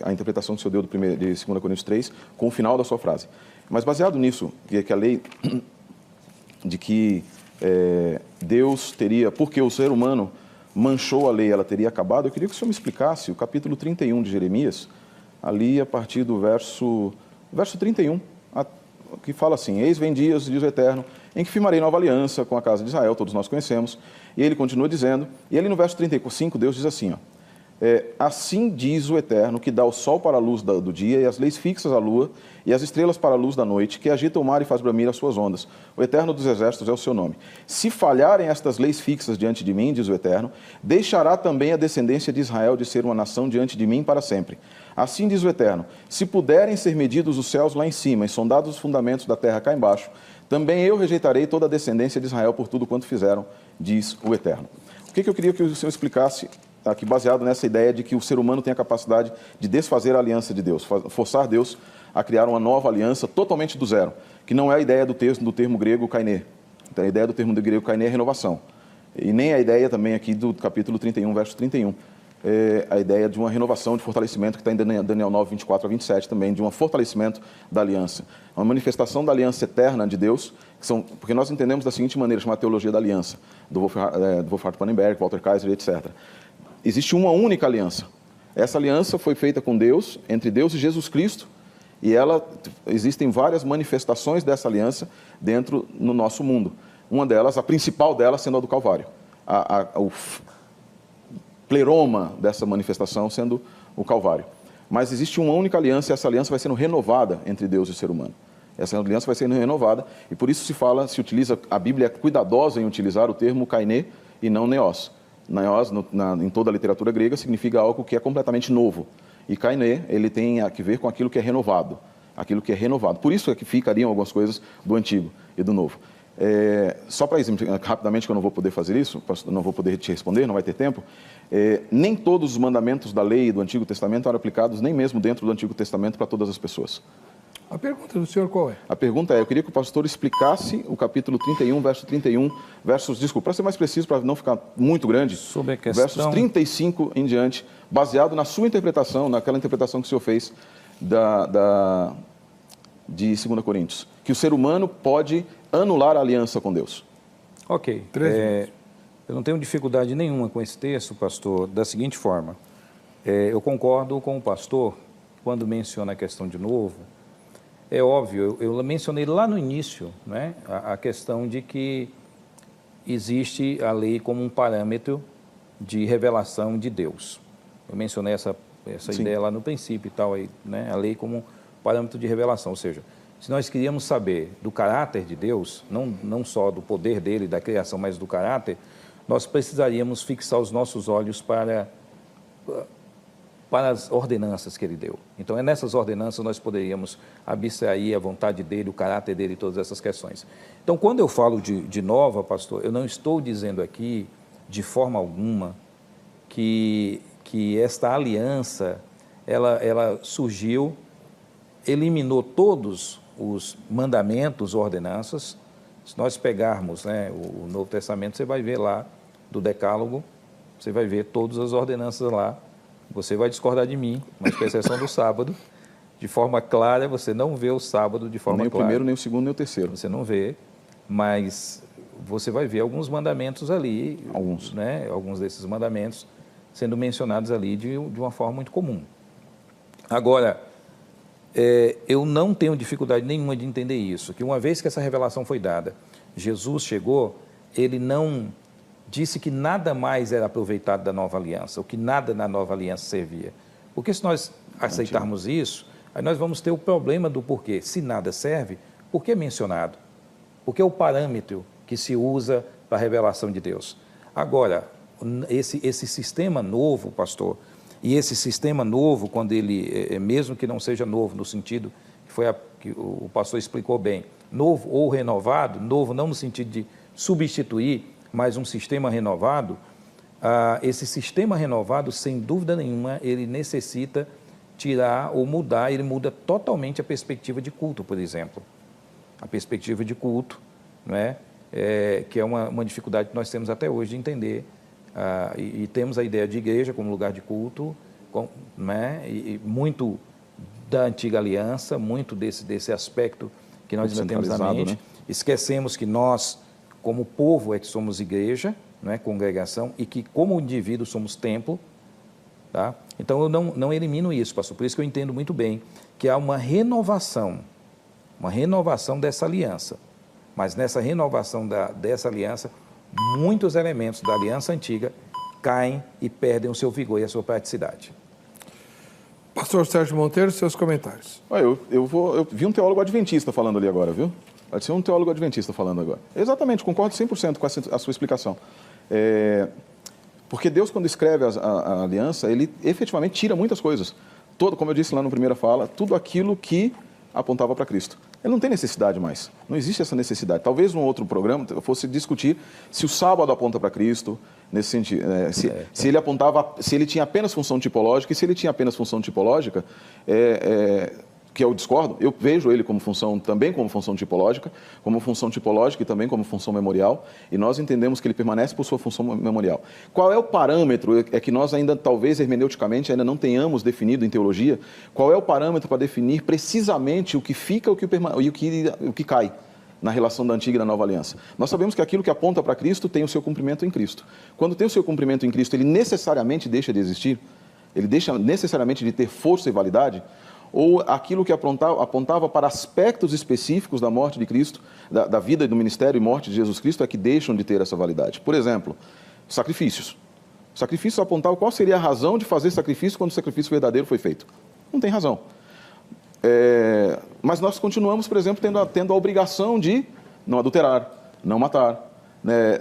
a interpretação que o senhor deu de 2 Coríntios 3 com o final da sua frase. Mas baseado nisso, que a lei de que Deus teria, porque o ser humano manchou a lei, ela teria acabado, eu queria que o senhor me explicasse o capítulo 31 de Jeremias, ali a partir do verso 31, que fala assim: eis vem dias, diz o Eterno, em que firmarei nova aliança com a casa de Israel, todos nós conhecemos, e ele continua dizendo, e ali no verso 35, Deus diz assim, assim diz o Eterno, que dá o sol para a luz do dia, e as leis fixas à lua, e as estrelas para a luz da noite, que agita o mar e faz bramir as suas ondas. O Eterno dos Exércitos é o seu nome. Se falharem estas leis fixas diante de mim, diz o Eterno, deixará também a descendência de Israel de ser uma nação diante de mim para sempre. Assim diz o Eterno, se puderem ser medidos os céus lá em cima e sondados os fundamentos da terra cá embaixo, também eu rejeitarei toda a descendência de Israel por tudo quanto fizeram, diz o Eterno. O que eu queria que o senhor explicasse aqui, baseado nessa ideia de que o ser humano tem a capacidade de desfazer a aliança de Deus, forçar Deus a criar uma nova aliança totalmente do zero, que não é a ideia do termo grego kainé. Então, a ideia do termo grego kainé é renovação. E nem a ideia também aqui do capítulo 31, verso 31. A ideia de uma renovação, de fortalecimento, que está em Daniel 9, 24 a 27 também, de um fortalecimento da aliança. Uma manifestação da aliança eterna de Deus, porque nós entendemos da seguinte maneira, chamada teologia da aliança, do Wolfhard Pannenberg, Walter Kaiser, etc. Existe uma única aliança. Essa aliança foi feita com Deus, entre Deus e Jesus Cristo, e existem várias manifestações dessa aliança no nosso mundo. Uma delas, a principal delas, sendo a do Calvário. O pleroma dessa manifestação sendo o Calvário. Mas existe uma única aliança, e essa aliança vai sendo renovada entre Deus e o ser humano. Essa aliança vai sendo renovada, e por isso se utiliza, a Bíblia é cuidadosa em utilizar o termo kainé e não neos. Neos, em toda a literatura grega, significa algo que é completamente novo. E kainé, ele tem a ver com aquilo que é renovado. Aquilo que é renovado. Por isso é que ficariam algumas coisas do antigo e do novo. Só para exemplificar rapidamente, que eu não vou poder fazer isso, não vou poder te responder, não vai ter tempo, nem todos os mandamentos da lei do Antigo Testamento eram aplicados nem mesmo dentro do Antigo Testamento para todas as pessoas. A pergunta do senhor qual é? A pergunta eu queria que o pastor explicasse o capítulo 31, verso 31, desculpa, para ser mais preciso, para não ficar muito grande, sobre a questão... versos 35 em diante, baseado na sua interpretação, naquela interpretação que o senhor fez de 2 Coríntios, que o ser humano pode anular a aliança com Deus. Ok. Eu não tenho dificuldade nenhuma com esse texto, pastor, da seguinte forma. Eu concordo com o pastor quando menciona a questão de novo. É óbvio, eu mencionei lá no início, né, a questão de que existe a lei como um parâmetro de revelação de Deus. Eu mencionei essa ideia lá no princípio e tal, aí, né, a lei como parâmetro de revelação, ou seja, se nós queríamos saber do caráter de Deus, não só do poder dele, da criação, mas do caráter, nós precisaríamos fixar os nossos olhos para as ordenanças que ele deu. Então, nessas ordenanças nós poderíamos abstrair a vontade dele, o caráter dele e todas essas questões. Então, quando eu falo de nova, pastor, eu não estou dizendo aqui, de forma alguma, que esta aliança, ela surgiu, eliminou todos os mandamentos, ordenanças, Se nós pegarmos, né, o Novo Testamento, você vai ver lá do Decálogo, você vai ver todas as ordenanças lá. Você vai discordar de mim, mas com exceção do sábado, de forma clara, você não vê o sábado de forma clara. Nem o primeiro, nem o segundo, nem o terceiro. Você não vê, mas você vai ver alguns mandamentos ali, alguns desses mandamentos sendo mencionados ali de uma forma muito comum. Agora, eu não tenho dificuldade nenhuma de entender isso, que uma vez que essa revelação foi dada, Jesus chegou, ele não disse que nada mais era aproveitado da nova aliança, ou que nada na nova aliança servia. Porque se nós aceitarmos isso, aí nós vamos ter o problema do porquê. Se nada serve, por que é mencionado? Porque é o parâmetro que se usa para a revelação de Deus. Agora, esse sistema novo, pastor, e esse sistema novo, quando ele, mesmo que não seja novo, no sentido que o pastor explicou bem, novo ou renovado, novo não no sentido de substituir, mas um sistema renovado, esse sistema renovado, sem dúvida nenhuma, ele necessita tirar ou mudar, ele muda totalmente a perspectiva de culto, por exemplo. A perspectiva de culto, né, que é uma dificuldade que nós temos até hoje de entender, e temos a ideia de igreja como lugar de culto, né, e muito da antiga aliança, muito desse aspecto que nós ainda temos na mente. Né? Esquecemos que nós, como povo, é que somos igreja, né, congregação, e que como indivíduo somos templo. Tá? Então eu não elimino isso, pastor, por isso que eu entendo muito bem que há uma renovação dessa aliança, mas nessa renovação dessa aliança, muitos elementos da aliança antiga caem e perdem o seu vigor e a sua praticidade. Pastor Sérgio Monteiro, seus comentários. Eu vi um teólogo adventista falando ali agora, viu? Pode ser um teólogo adventista falando agora. Exatamente, concordo 100% com a sua explicação. Porque Deus, quando escreve a aliança, ele efetivamente tira muitas coisas. Como eu disse lá na primeira fala, tudo aquilo que apontava para Cristo. Ele não tem necessidade mais. Não existe essa necessidade. Talvez num outro programa eu fosse discutir se o sábado aponta para Cristo, nesse sentido. Se ele tinha apenas função tipológica, e se ele tinha apenas função tipológica, que eu discordo, eu vejo ele também como função tipológica e também como função memorial, e nós entendemos que ele permanece por sua função memorial. Qual é o parâmetro? É que nós ainda, talvez hermeneuticamente, ainda não tenhamos definido em teologia, qual é o parâmetro para definir precisamente o que fica e o que cai na relação da antiga e da nova aliança. Nós sabemos que aquilo que aponta para Cristo tem o seu cumprimento em Cristo. Quando tem o seu cumprimento em Cristo, ele necessariamente deixa de existir? Ele deixa necessariamente de ter força e validade? Ou aquilo que apontava para aspectos específicos da morte de Cristo, da vida e do ministério e morte de Jesus Cristo, é que deixam de ter essa validade. Por exemplo, sacrifícios. Sacrifícios apontavam qual seria a razão de fazer sacrifício quando o sacrifício verdadeiro foi feito. Não tem razão. Mas nós continuamos, por exemplo, tendo a obrigação de não adulterar, não matar, né,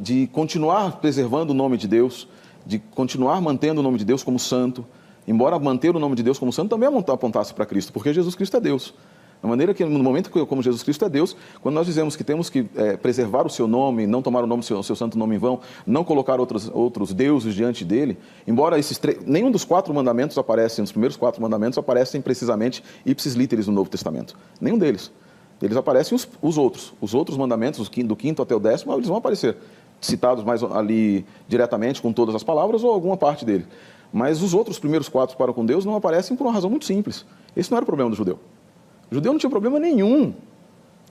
de continuar preservando o nome de Deus, de continuar mantendo o nome de Deus como santo, embora manter o nome de Deus como santo também apontasse para Cristo, porque Jesus Cristo é Deus. Da maneira que, no momento como Jesus Cristo é Deus, quando nós dizemos que temos que preservar o seu nome, não tomar o seu santo nome em vão, não colocar outros deuses diante dele, embora nenhum dos 4 mandamentos aparecem, os primeiros 4 mandamentos aparecem precisamente ipsis literis no Novo Testamento. Nenhum deles. Eles aparecem os outros. Os outros mandamentos, do 5º até o 10º, eles vão aparecer, citados mais ali diretamente, com todas as palavras, ou alguma parte dele. Mas os outros primeiros 4 para com Deus não aparecem por uma razão muito simples. Esse não era o problema do judeu. O judeu não tinha problema nenhum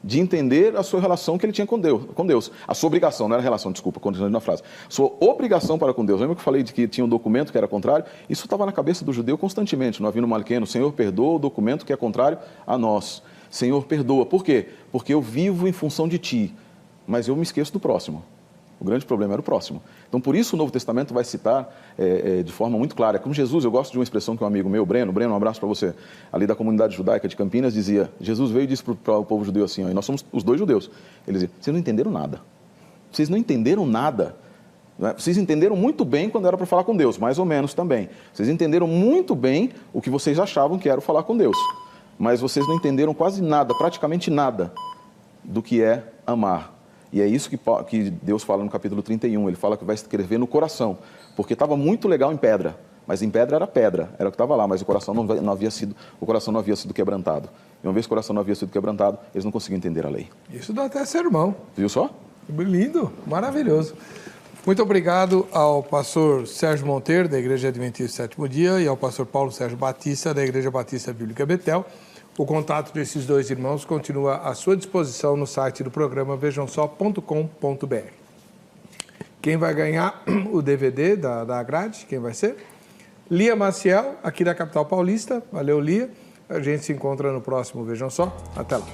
de entender a sua relação que ele tinha com Deus. A sua obrigação, não era relação, desculpa, continuando na frase. Sua obrigação para com Deus. Lembra que eu falei de que tinha um documento que era contrário? Isso estava na cabeça do judeu constantemente. No Avino Malqueno, Senhor, perdoa o documento que é contrário a nós. Senhor, perdoa. Por quê? Porque eu vivo em função de Ti, mas eu me esqueço do próximo. O grande problema era o próximo. Então, por isso o Novo Testamento vai citar de forma muito clara. Como Jesus, eu gosto de uma expressão que um amigo meu, Breno, um abraço para você, ali da comunidade judaica de Campinas, dizia, Jesus veio e disse para o povo judeu assim, ó, e nós somos os 2 judeus. Ele dizia, vocês não entenderam nada. Vocês não entenderam nada. Né? Vocês entenderam muito bem quando era para falar com Deus, mais ou menos também. Vocês entenderam muito bem o que vocês achavam que era falar com Deus. Mas vocês não entenderam quase nada, praticamente nada, do que é amar. E é isso que Deus fala no capítulo 31, ele fala que vai escrever no coração, porque estava muito legal em pedra, Mas em pedra era pedra, era o que estava lá, mas o coração não havia sido quebrantado. E uma vez que o coração não havia sido quebrantado, eles não conseguiam entender a lei. Isso dá até sermão. Viu só? Lindo, maravilhoso. Muito obrigado ao pastor Sérgio Monteiro, da Igreja Adventista Sétimo Dia, e ao pastor Paulo Sérgio Batista, da Igreja Batista Bíblica Betel. O contato desses dois irmãos continua à sua disposição no site do programa vejamsó.com.br. Quem vai ganhar o DVD da grade? Quem vai ser? Lia Maciel, aqui da capital paulista. Valeu, Lia. A gente se encontra no próximo Vejam Só. Até lá.